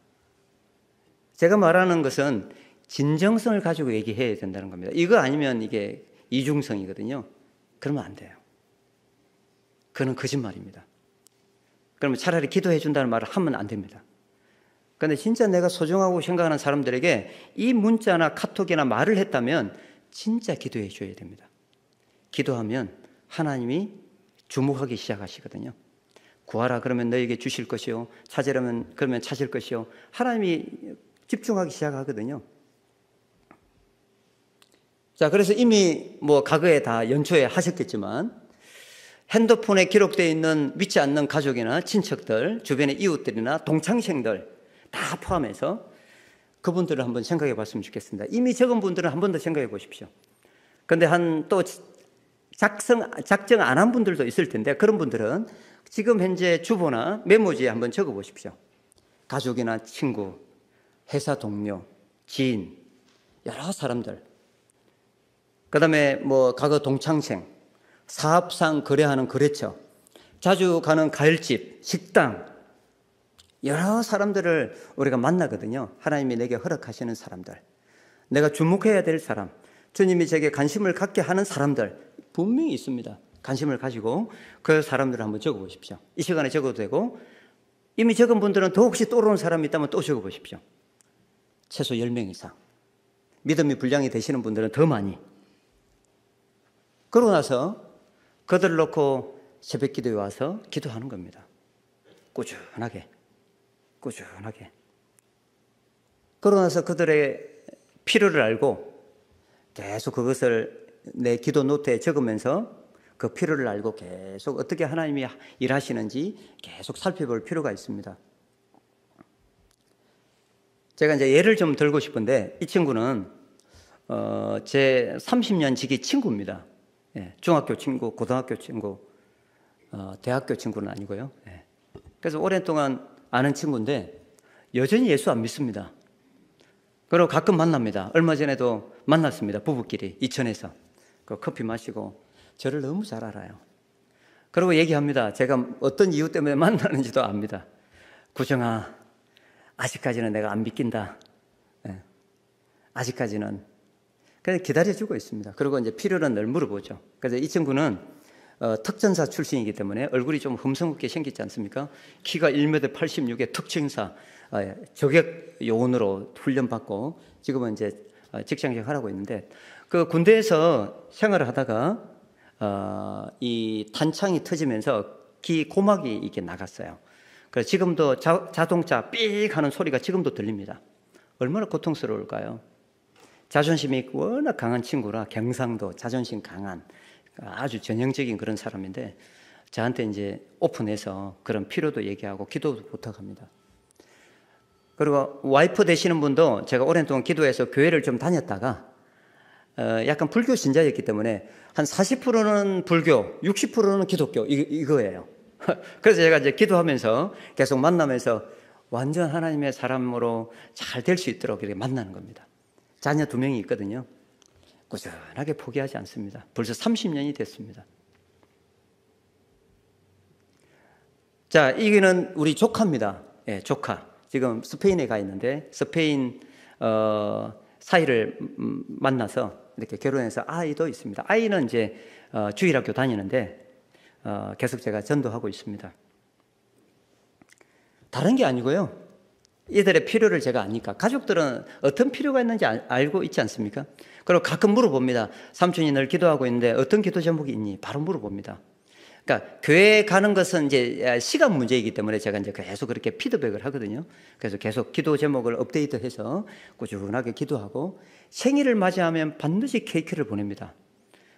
제가 말하는 것은 진정성을 가지고 얘기해야 된다는 겁니다. 이거 아니면 이게 이중성이거든요. 그러면 안 돼요. 그건 거짓말입니다. 그러면 차라리 기도해 준다는 말을 하면 안 됩니다. 그런데 진짜 내가 소중하고 생각하는 사람들에게 이 문자나 카톡이나 말을 했다면 진짜 기도해 줘야 됩니다. 기도하면 하나님이 주목하기 시작하시거든요. 구하라 그러면 너에게 주실 것이요, 찾으려면 그러면 찾을 것이요, 하나님이 집중하기 시작하거든요. 자, 그래서 이미 과거에 다 연초에 하셨겠지만 핸드폰에 기록되어 있는 믿지 않는 가족이나 친척들, 주변의 이웃들이나 동창생들 다 포함해서 그분들을 한번 생각해 봤으면 좋겠습니다. 이미 적은 분들은 한 번 더 생각해 보십시오. 그런데 또 작정 안 한 분들도 있을 텐데, 그런 분들은 지금 현재 주보나 메모지에 한번 적어 보십시오. 가족이나 친구, 회사 동료, 지인, 여러 사람들, 그 다음에 과거 동창생, 사업상 거래하는 거래처, 자주 가는 가을집, 식당, 여러 사람들을 우리가 만나거든요. 하나님이 내게 허락하시는 사람들, 내가 주목해야 될 사람, 주님이 제게 관심을 갖게 하는 사람들 분명히 있습니다. 관심을 가지고 그 사람들을 한번 적어보십시오. 이 시간에 적어도 되고, 이미 적은 분들은 더 혹시 떠오르는 사람이 있다면 또 적어보십시오. 최소 10명 이상. 믿음이 분량이 되시는 분들은 더 많이. 그러고 나서 그들을 놓고 새벽 기도에 와서 기도하는 겁니다. 꾸준하게. 그러고 나서 그들의 필요를 알고 계속 그것을 내 기도 노트에 적으면서 그 필요를 알고 계속 어떻게 하나님이 일하시는지 계속 살펴볼 필요가 있습니다. 제가 이제 예를 좀 들고 싶은데, 이 친구는 제 30년 지기 친구입니다. 예, 중학교 친구, 고등학교 친구, 대학교 친구는 아니고요. 예. 그래서 오랫동안 아는 친구인데 여전히 예수 안 믿습니다. 그리고 가끔 만납니다. 얼마 전에도 만났습니다. 부부끼리 이천에서 그 커피 마시고 저를 너무 잘 알아요. 그리고 얘기합니다. 제가 어떤 이유 때문에 만나는지도 압니다. 구정아, 아직까지는 내가 안 믿긴다. 예. 아직까지는. 그래서 기다려주고 있습니다. 그리고 이제 필요는 늘 물어보죠. 그래서 이 친구는 특전사 출신이기 때문에 얼굴이 좀 흠성없게 생기지 않습니까? 키가 1m 86의 특전사, 저격 요원으로 훈련받고 지금은 이제 직장 생활하고 있는데, 그 군대에서 생활을 하다가 이 탄창이 터지면서 귀 고막이 이렇게 나갔어요. 그래서 지금도 자동차 삑 하는 소리가 지금도 들립니다. 얼마나 고통스러울까요? 자존심이 워낙 강한 친구라, 경상도 자존심 강한 아주 전형적인 그런 사람인데, 저한테 이제 오픈해서 그런 필요도 얘기하고 기도도 부탁합니다. 그리고 와이프 되시는 분도 제가 오랜 동안 기도해서 교회를 좀 다녔다가 약간 불교 신자였기 때문에 한 40%는 불교, 60%는 기독교 이거예요. 그래서 제가 이제 기도하면서 계속 만나면서 완전 하나님의 사람으로 잘 될 수 있도록 이렇게 만나는 겁니다. 자녀 2명이 있거든요. 꾸준하게 포기하지 않습니다. 벌써 30년이 됐습니다. 자, 이거는 우리 조카입니다. 예, 조카. 지금 스페인에 가 있는데 스페인 사이를 만나서 이렇게 결혼해서 아이도 있습니다. 아이는 이제 주일학교 다니는데 계속 제가 전도하고 있습니다. 다른 게 아니고요. 이들의 필요를 제가 아니까. 가족들은 어떤 필요가 있는지 알고 있지 않습니까? 그리고 가끔 물어봅니다. 삼촌이 늘 기도하고 있는데 어떤 기도 제목이 있니? 바로 물어봅니다. 그러니까 교회 가는 것은 이제 시간 문제이기 때문에 제가 이제 계속 그렇게 피드백을 하거든요. 그래서 계속 기도 제목을 업데이트해서 꾸준하게 기도하고, 생일을 맞이하면 반드시 케이크를 보냅니다.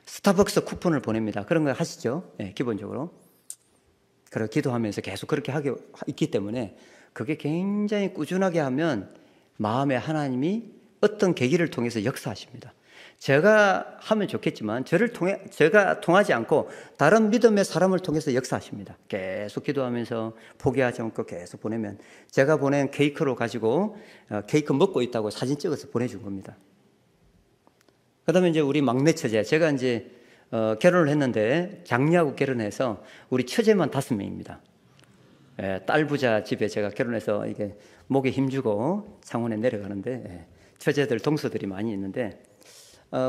스타벅스 쿠폰을 보냅니다. 그런 거 하시죠? 네, 기본적으로. 그리고 기도하면서 계속 그렇게 하고 있기 때문에 그게 굉장히 꾸준하게 하면 마음에 하나님이 어떤 계기를 통해서 역사하십니다. 제가 하면 좋겠지만 제가 통하지 않고 다른 믿음의 사람을 통해서 역사하십니다. 계속 기도하면서 포기하지 않고 계속 보내면 제가 보낸 케이크로 가지고 케이크 먹고 있다고 사진 찍어서 보내준 겁니다. 그 다음에 이제 우리 막내 처제, 제가 이제 결혼을 했는데 장녀하고 결혼해서 우리 처제만 5명입니다. 딸 부자 집에 제가 결혼해서 이게 목에 힘주고 창원에 내려가는데 처제들 동서들이 많이 있는데,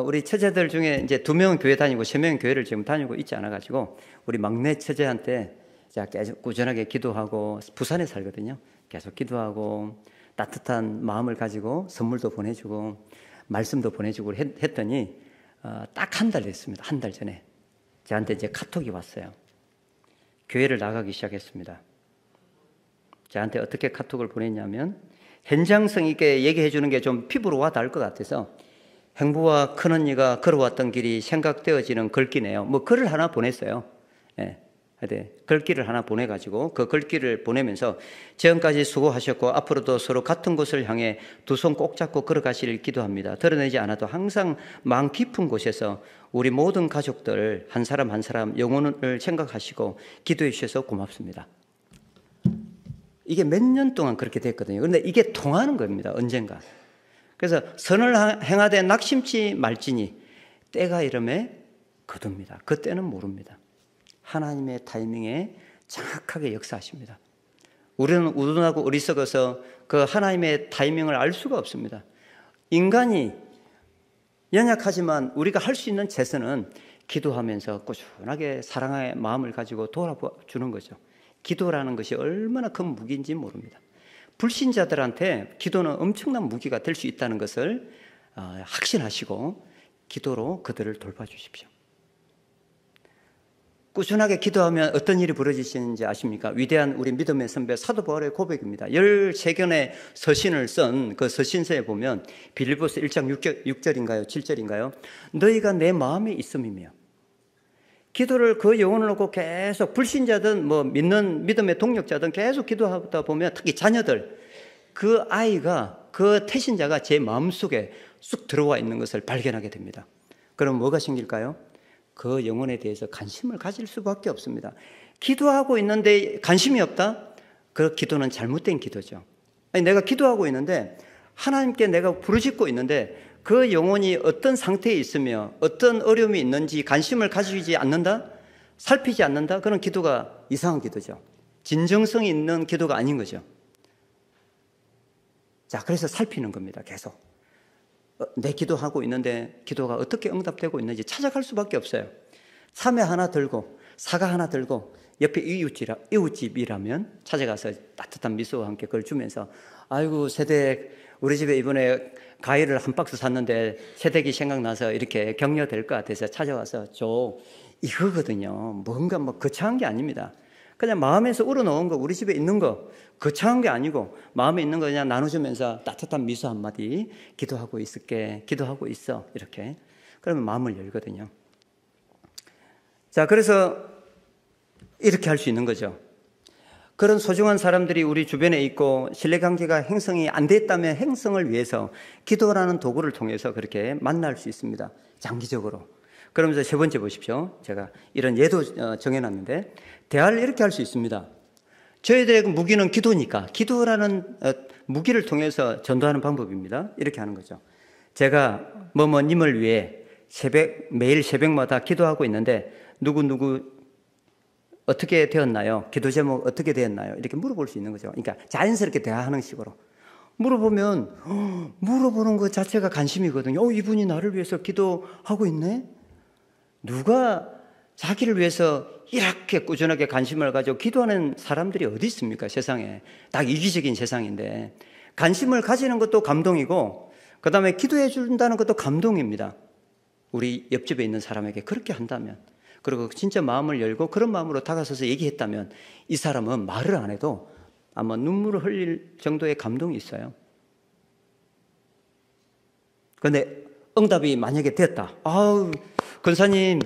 우리 처제들 중에 이제 2명은 교회 다니고 3명은 교회를 지금 다니고 있지 않아 가지고 우리 막내 처제한테 제가 계속 꾸준하게 기도하고, 부산에 살거든요. 계속 기도하고 따뜻한 마음을 가지고 선물도 보내주고 말씀도 보내주고 했더니 딱 한 달 됐습니다. 한 달 전에 저한테 이제 카톡이 왔어요. 교회를 나가기 시작했습니다. 저한테 어떻게 카톡을 보냈냐면, 현장성 있게 얘기해 주는 게 좀 피부로 와 닿을 것 같아서, 행부와 큰언니가 걸어왔던 길이 생각되어지는 글귀네요. 뭐 글을 하나 보냈어요. 예. 글귀를 하나 보내가지고 그 글귀를 보내면서 지금까지 수고하셨고 앞으로도 서로 같은 곳을 향해 2손 꼭 잡고 걸어가시길 기도합니다. 드러내지 않아도 항상 마음 깊은 곳에서 우리 모든 가족들 한 사람 한 사람 영혼을 생각하시고 기도해 주셔서 고맙습니다. 이게 몇 년 동안 그렇게 됐거든요. 그런데 이게 통하는 겁니다. 언젠가. 그래서 선을 행하되 낙심치 말지니 때가 이름에 거둡니다. 그때는 모릅니다. 하나님의 타이밍에 정확하게 역사하십니다. 우리는 우둔하고 어리석어서 그 하나님의 타이밍을 알 수가 없습니다. 인간이 연약하지만 우리가 할 수 있는 최선은 기도하면서 꾸준하게 사랑의 마음을 가지고 돌아주는 거죠. 기도라는 것이 얼마나 큰 무기인지 모릅니다. 불신자들한테 기도는 엄청난 무기가 될 수 있다는 것을 확신하시고 기도로 그들을 돌봐주십시오. 꾸준하게 기도하면 어떤 일이 벌어지시는지 아십니까? 위대한 우리 믿음의 선배 사도 바울의 고백입니다. 13권의 서신을 쓴 그 서신서에 보면 빌립보서 1장 6절인가요? 7절인가요? 너희가 내 마음에 있음이며, 기도를 그 영혼을 놓고 계속 불신자든 뭐 믿는 믿음의 동력자든 계속 기도하다 보면 특히 자녀들, 그 아이가, 그 태신자가 제 마음속에 쑥 들어와 있는 것을 발견하게 됩니다. 그럼 뭐가 생길까요? 그 영혼에 대해서 관심을 가질 수밖에 없습니다. 기도하고 있는데 관심이 없다? 그 기도는 잘못된 기도죠. 아니, 내가 기도하고 있는데 하나님께 내가 부르짖고 있는데 그 영혼이 어떤 상태에 있으며 어떤 어려움이 있는지 관심을 가지지 않는다? 살피지 않는다? 그런 기도가 이상한 기도죠. 진정성이 있는 기도가 아닌 거죠. 자, 그래서 살피는 겁니다. 계속. 내 기도하고 있는데 기도가 어떻게 응답되고 있는지 찾아갈 수밖에 없어요. 참외 하나 들고 사과 하나 들고 옆에 이웃집이라면 찾아가서 따뜻한 미소와 함께 그걸 주면서, 아이고 세댁, 우리 집에 이번에 과일을 한 박스 샀는데 세댁이 생각나서 이렇게 격려될 것 같아서 찾아와서 줘. 이거거든요. 뭔가 뭐 거창한 게 아닙니다. 그냥 마음에서 우러나온 거, 우리 집에 있는 거, 거창한 게 아니고 마음에 있는 거 그냥 나눠주면서 따뜻한 미소 한마디, 기도하고 있을게, 기도하고 있어, 이렇게. 그러면 마음을 열거든요. 자, 그래서 이렇게 할 수 있는 거죠. 그런 소중한 사람들이 우리 주변에 있고 신뢰관계가 형성이 안 됐다면 형성을 위해서 기도라는 도구를 통해서 그렇게 만날 수 있습니다. 장기적으로. 그러면서 세 번째 보십시오. 제가 이런 예도 정해놨는데, 대화를 이렇게 할 수 있습니다. 저희들의 무기는 기도니까 기도라는 무기를 통해서 전도하는 방법입니다. 이렇게 하는 거죠. 제가 뭐뭐님을 위해 매일 새벽마다 기도하고 있는데 누구 어떻게 되었나요? 기도 제목 어떻게 되었나요? 이렇게 물어볼 수 있는 거죠. 그러니까 자연스럽게 대화하는 식으로 물어보면 물어보는 것 자체가 관심이거든요. 이분이 나를 위해서 기도하고 있네? 누가 자기를 위해서 이렇게 꾸준하게 관심을 가지고 기도하는 사람들이 어디 있습니까? 세상에. 다 이기적인 세상인데 관심을 가지는 것도 감동이고 그 다음에 기도해 준다는 것도 감동입니다. 우리 옆집에 있는 사람에게 그렇게 한다면, 그리고 진짜 마음을 열고 그런 마음으로 다가서서 얘기했다면 이 사람은 말을 안 해도 아마 눈물을 흘릴 정도의 감동이 있어요. 그런데 응답이 만약에 됐다. 권사님,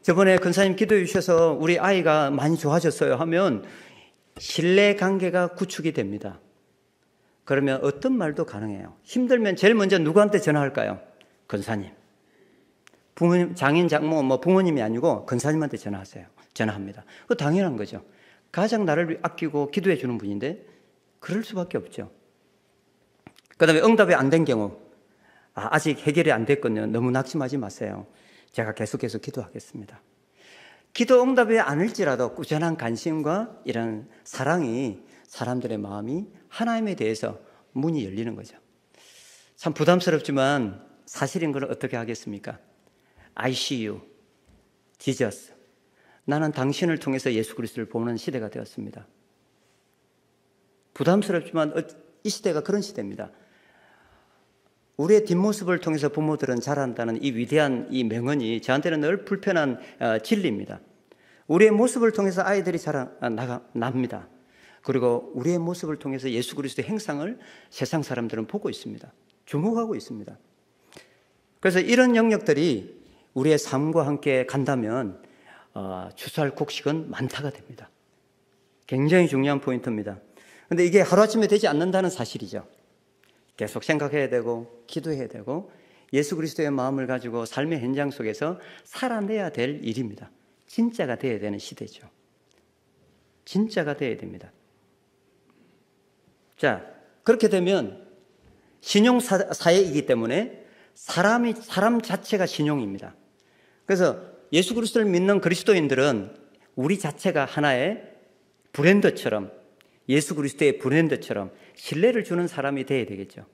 저번에 권사님 기도해 주셔서 우리 아이가 많이 좋아졌어요 하면 신뢰관계가 구축이 됩니다. 그러면 어떤 말도 가능해요. 힘들면 제일 먼저 누구한테 전화할까요? 권사님. 부모님, 장인, 장모, 부모님이 아니고 권사님한테 전화합니다. 그거 당연한 거죠. 가장 나를 아끼고 기도해 주는 분인데 그럴 수밖에 없죠. 그 다음에 응답이 안 된 경우, 아직 해결이 안 됐거든요. 너무 낙심하지 마세요. 제가 계속해서 기도하겠습니다. 기도 응답이 아닐지라도 꾸준한 관심과 이런 사랑이 사람들의 마음이 하나님에 대해서 문이 열리는 거죠. 참 부담스럽지만 사실인 걸 어떻게 하겠습니까? I see you, Jesus. 나는 당신을 통해서 예수 그리스도를 보는 시대가 되었습니다. 부담스럽지만 이 시대가 그런 시대입니다. 우리의 뒷모습을 통해서 부모들은 자란다는 이 위대한 이 명언이 저한테는 늘 불편한 진리입니다. 우리의 모습을 통해서 아이들이 납니다. 그리고 우리의 모습을 통해서 예수 그리스도의 행상을 세상 사람들은 보고 있습니다. 주목하고 있습니다. 그래서 이런 영역들이 우리의 삶과 함께 간다면 추수할 곡식은 많다가 됩니다. 굉장히 중요한 포인트입니다. 그런데 이게 하루아침에 되지 않는다는 사실이죠. 계속 생각해야 되고 기도해야 되고 예수 그리스도의 마음을 가지고 삶의 현장 속에서 살아내야 될 일입니다. 진짜가 되어야 되는 시대죠. 진짜가 되어야 됩니다. 자, 그렇게 되면 신용사회이기 때문에 사람 자체가 신용입니다. 그래서 예수 그리스도를 믿는 그리스도인들은 우리 자체가 하나의 브랜드처럼, 예수 그리스도의 브랜드처럼 신뢰를 주는 사람이 되어야 되겠죠.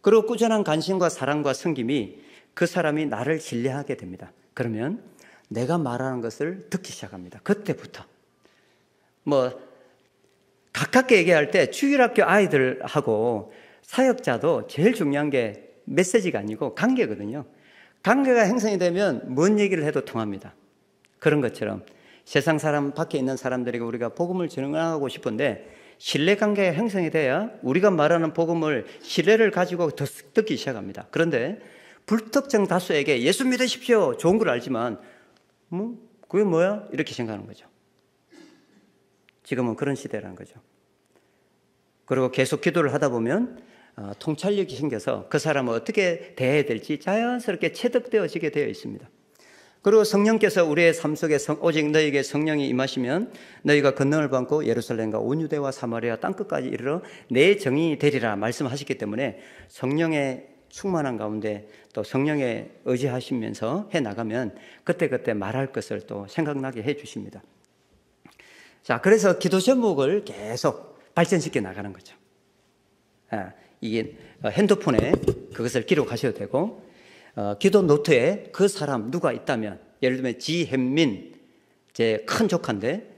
그리고 꾸준한 관심과 사랑과 섬김이 그 사람이 나를 신뢰하게 됩니다. 그러면 내가 말하는 것을 듣기 시작합니다. 그때부터 가깝게 얘기할 때 주일학교 아이들하고 사역자도 제일 중요한 게 메시지가 아니고 관계거든요. 관계가 형성이 되면 뭔 얘기를 해도 통합니다. 그런 것처럼 세상 사람 밖에 있는 사람들에게 우리가 복음을 전하고 싶은데 신뢰관계가 형성이 돼야 우리가 말하는 복음을 신뢰를 가지고 듣기 시작합니다. 그런데 불특정 다수에게 예수 믿으십시오. 좋은 걸 알지만 그게 뭐야? 이렇게 생각하는 거죠. 지금은 그런 시대라는 거죠. 그리고 계속 기도를 하다 보면 통찰력이 생겨서 그 사람을 어떻게 대해야 될지 자연스럽게 체득되어지게 되어 있습니다. 그리고 성령께서 우리의 삶 속에 오직 너희에게 성령이 임하시면 너희가 권능을 받고 예루살렘과 온 유대와 사마리아 땅끝까지 이르러 내 정인이 되리라 말씀하셨기 때문에 성령의 충만한 가운데 또 성령에 의지하시면서 해나가면 그때그때 말할 것을 또 생각나게 해주십니다. 자, 그래서 기도 제목을 계속 발전시켜 나가는 거죠. 이게 핸드폰에 그것을 기록하셔도 되고 기도 노트에 그 사람 누가 있다면 예를 들면 지hen민 제 큰 조카인데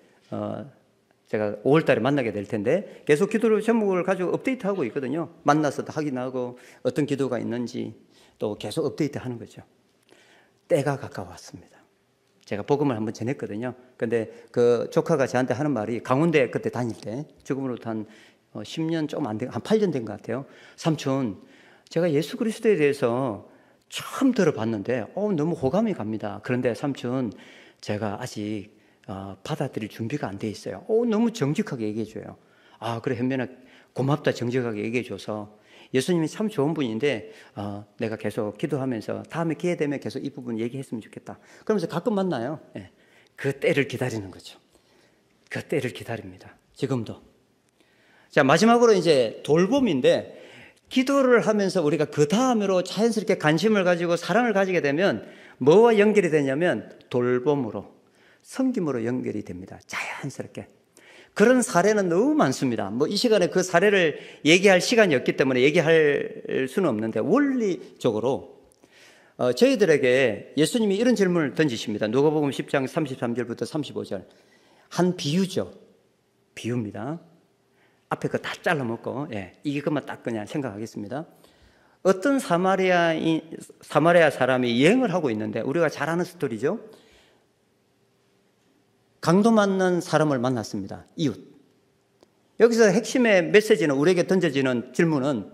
제가 5월 달에 만나게 될 텐데 계속 기도 제목을 가지고 업데이트하고 있거든요. 만나서 확인하고 어떤 기도가 있는지 또 계속 업데이트하는 거죠. 때가 가까웠습니다. 제가 복음을 한번 전했거든요. 근데 그 조카가 저한테 하는 말이 강원대 그때 다닐 때 지금으로부터 한 10년 좀 안 된, 한 8년 된 것 같아요. 삼촌, 제가 예수 그리스도에 대해서 처음 들어봤는데 너무 호감이 갑니다. 그런데 삼촌, 제가 아직 받아들일 준비가 안 돼 있어요. 너무 정직하게 얘기해줘요. 그래 현면아 고맙다 정직하게 얘기해줘서 예수님이 참 좋은 분인데 내가 계속 기도하면서 다음에 기회 되면 계속 이 부분 얘기했으면 좋겠다. 그러면서 가끔 만나요. 그 때를 기다리는 거죠. 그 때를 기다립니다. 지금도. 자, 마지막으로 이제 돌봄인데 기도를 하면서 우리가 그 다음으로 자연스럽게 관심을 가지고 사랑을 가지게 되면 뭐와 연결이 되냐면 돌봄으로, 섬김으로 연결이 됩니다. 자연스럽게. 그런 사례는 너무 많습니다. 이 시간에 그 사례를 얘기할 시간이 없기 때문에 얘기할 수는 없는데 원리적으로 저희들에게 예수님이 이런 질문을 던지십니다. 누가복음 10장 33절부터 35절. 한 비유죠. 비유입니다. 앞에 거 다 잘라먹고 이게 것만 딱 그냥 생각하겠습니다. 어떤 사마리아 사람이 여행을 하고 있는데 우리가 잘 아는 스토리죠. 강도 맞는 사람을 만났습니다. 이웃. 여기서 핵심의 메시지는 우리에게 던져지는 질문은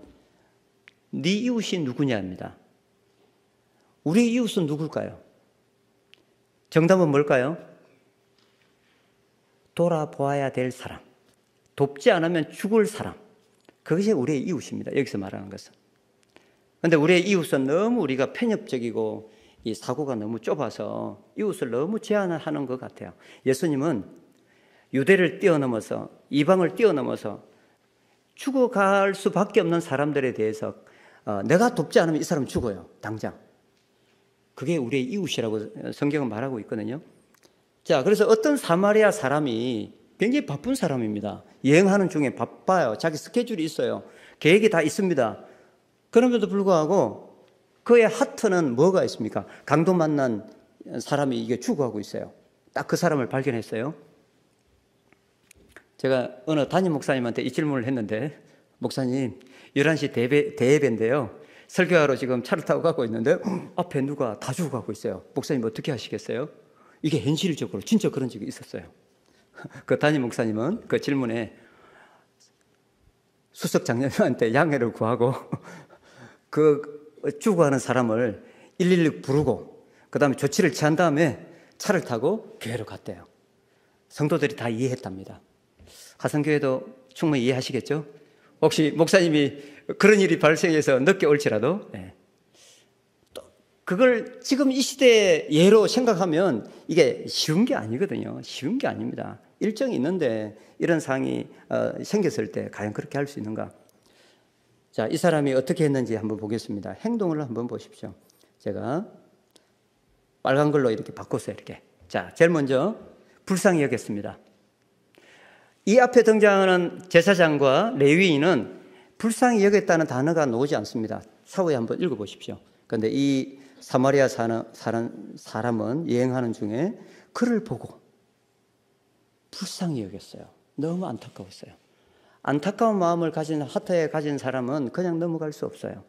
네 이웃이 누구냐입니다. 우리 이웃은 누굴까요? 정답은 뭘까요? 돌아보아야 될 사람. 돕지 않으면 죽을 사람. 그것이 우리의 이웃입니다. 여기서 말하는 것은. 그런데 우리의 이웃은 너무 우리가 편협적이고 이 사고가 너무 좁아서 이웃을 너무 제한하는 것 같아요. 예수님은 유대를 뛰어넘어서 이방을 뛰어넘어서 죽어갈 수밖에 없는 사람들에 대해서 내가 돕지 않으면 이 사람 죽어요. 당장. 그게 우리의 이웃이라고 성경은 말하고 있거든요. 자, 그래서 어떤 사마리아 사람이 굉장히 바쁜 사람입니다. 여행하는 중에 바빠요. 자기 스케줄이 있어요. 계획이 다 있습니다. 그럼에도 불구하고 그의 하트는 뭐가 있습니까? 강도 만난 사람이 이게 죽어가고 있어요. 딱 그 사람을 발견했어요. 제가 어느 담임 목사님한테 이 질문을 했는데 목사님 11시 대예배인데요. 설교하러 지금 차를 타고 가고 있는데 앞에 누가 다 죽어가고 있어요. 목사님 어떻게 하시겠어요? 이게 현실적으로 진짜 그런 적이 있었어요. 그 담임 목사님은 그 질문에 수석 장로님한테 양해를 구하고 그 죽어가는 사람을 112 부르고 그 다음에 조치를 취한 다음에 차를 타고 교회로 갔대요. 성도들이 다 이해했답니다. 화성교회도 충분히 이해하시겠죠? 혹시 목사님이 그런 일이 발생해서 늦게 올지라도 또 그걸 지금 이 시대의 예로 생각하면 이게 쉬운 게 아니거든요. 쉬운 게 아닙니다. 일정이 있는데 이런 상황이 생겼을 때 과연 그렇게 할 수 있는가? 자, 이 사람이 어떻게 했는지 한번 보겠습니다. 행동을 한번 보십시오. 제가 빨간 걸로 이렇게 바꿨어요. 이렇게. 자, 제일 먼저 불쌍히 여겼습니다. 이 앞에 등장하는 제사장과 레위인은 불쌍히 여겼다는 단어가 나오지 않습니다. 사후에 한번 읽어보십시오. 그런데 이 사마리아 사람은 여행하는 중에 그를 보고 불쌍히 여겼어요. 너무 안타까웠어요. 안타까운 마음을 가진 하트에 가진 사람은 그냥 넘어갈 수 없어요.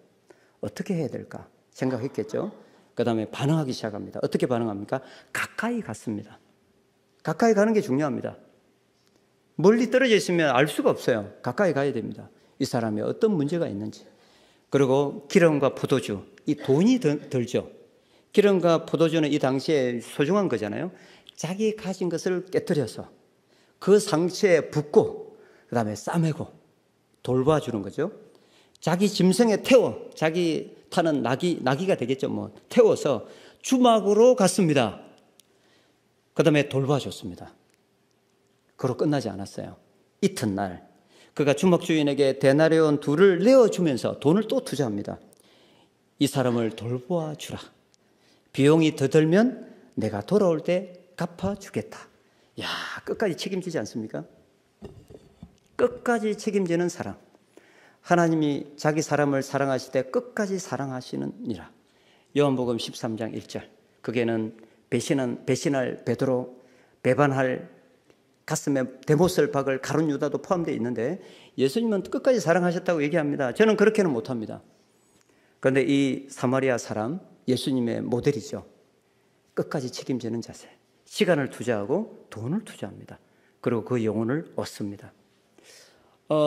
어떻게 해야 될까 생각했겠죠. 그 다음에 반응하기 시작합니다. 어떻게 반응합니까? 가까이 갔습니다. 가까이 가는 게 중요합니다. 멀리 떨어져 있으면 알 수가 없어요. 가까이 가야 됩니다. 이 사람이 어떤 문제가 있는지. 그리고 기름과 포도주, 이 돈이 들죠. 기름과 포도주는 이 당시에 소중한 거잖아요. 자기 가진 것을 깨뜨려서 그 상처에 붓고 그 다음에 싸매고 돌봐주는 거죠. 자기 짐승에 태워, 자기 타는 나귀가 되겠죠. 뭐 태워서 주막으로 갔습니다. 그 다음에 돌봐줬습니다. 그로 끝나지 않았어요. 이튿날 그가 주막 주인에게 데나리온 2를 내어주면서 돈을 또 투자합니다. 이 사람을 돌보아 주라. 비용이 더 들면 내가 돌아올 때 갚아주겠다. 야, 끝까지 책임지지 않습니까? 끝까지 책임지는 사랑. 하나님이 자기 사람을 사랑하실 때 끝까지 사랑하시느니라. 요한복음 13장 1절. 거기에는 배신할 베드로, 배반할 가슴에 대못을 박을 가룟 유다도 포함되어 있는데 예수님은 끝까지 사랑하셨다고 얘기합니다. 저는 그렇게는 못합니다. 그런데 이 사마리아 사람, 예수님의 모델이죠. 끝까지 책임지는 자세. 시간을 투자하고 돈을 투자합니다. 그리고 그 영혼을 얻습니다.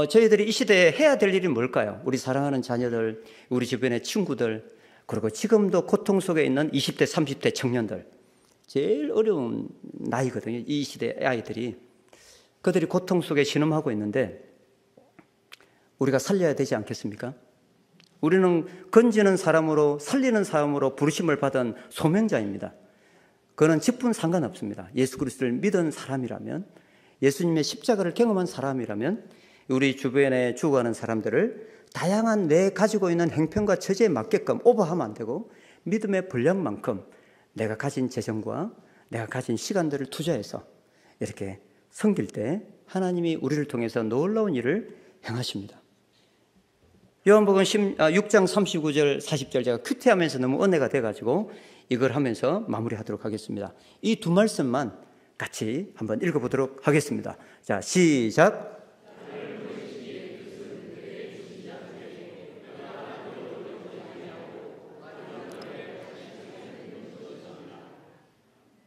저희들이 이 시대에 해야 될 일이 뭘까요? 우리 사랑하는 자녀들, 우리 주변의 친구들, 그리고 지금도 고통 속에 있는 20대, 30대 청년들. 제일 어려운 나이거든요. 이 시대 아이들이. 그들이 고통 속에 신음하고 있는데 우리가 살려야 되지 않겠습니까? 우리는 건지는 사람으로, 살리는 사람으로 부르심을 받은 소명자입니다. 그는 직분 상관없습니다. 예수 그리스도를 믿은 사람이라면, 예수님의 십자가를 경험한 사람이라면 우리 주변에 죽어가는 사람들을 다양한 내 가지고 있는 행편과 처지에 맞게끔 오버하면 안 되고 믿음의 분량만큼 내가 가진 재정과 내가 가진 시간들을 투자해서 이렇게 섬길 때 하나님이 우리를 통해서 놀라운 일을 행하십니다. 요한복음 6장 39절 40절 제가 큐티하면서 너무 은혜가 돼가지고 이걸 하면서 마무리하도록 하겠습니다. 이 두 말씀만 같이 한번 읽어보도록 하겠습니다. 자, 시작.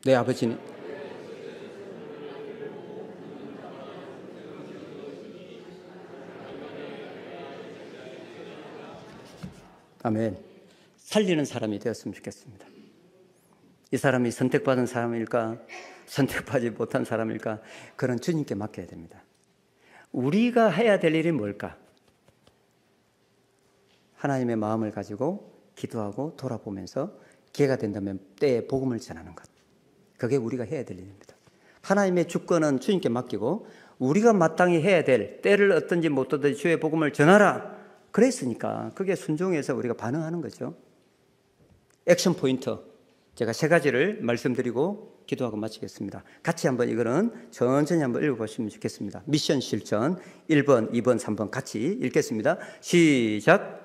네, 아버지는 아멘. 살리는 사람이 되었으면 좋겠습니다. 이 사람이 선택받은 사람일까? 선택받지 못한 사람일까? 그런 주님께 맡겨야 됩니다. 우리가 해야 될 일이 뭘까? 하나님의 마음을 가지고 기도하고 돌아보면서 기회가 된다면 때에 복음을 전하는 것. 그게 우리가 해야 될 일입니다. 하나님의 주권은 주님께 맡기고 우리가 마땅히 해야 될 때를 얻든지 못 얻든지 주의 복음을 전하라. 그랬으니까 그게 순종해서 우리가 반응하는 거죠. 액션 포인트 제가 3가지를 말씀드리고 기도하고 마치겠습니다. 같이 한번 이거는 천천히 한번 읽어보시면 좋겠습니다. 미션 실천 1번, 2번, 3번 같이 읽겠습니다. 시작.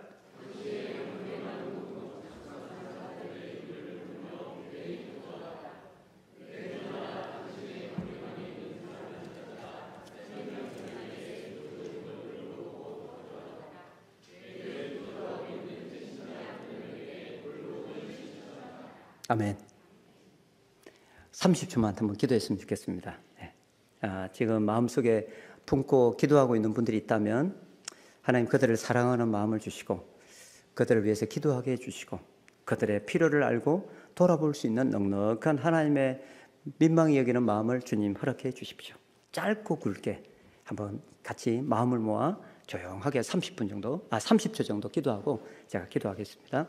아멘. 30초만 한번 기도했으면 좋겠습니다. 네. 지금 마음속에 품고 기도하고 있는 분들이 있다면 하나님 그들을 사랑하는 마음을 주시고 그들을 위해서 기도하게 해주시고 그들의 필요를 알고 돌아볼 수 있는 넉넉한 하나님의 민망히 여기는 마음을 주님 허락해 주십시오. 짧고 굵게 한번 같이 마음을 모아 조용하게 30초 정도 기도하고 제가 기도하겠습니다.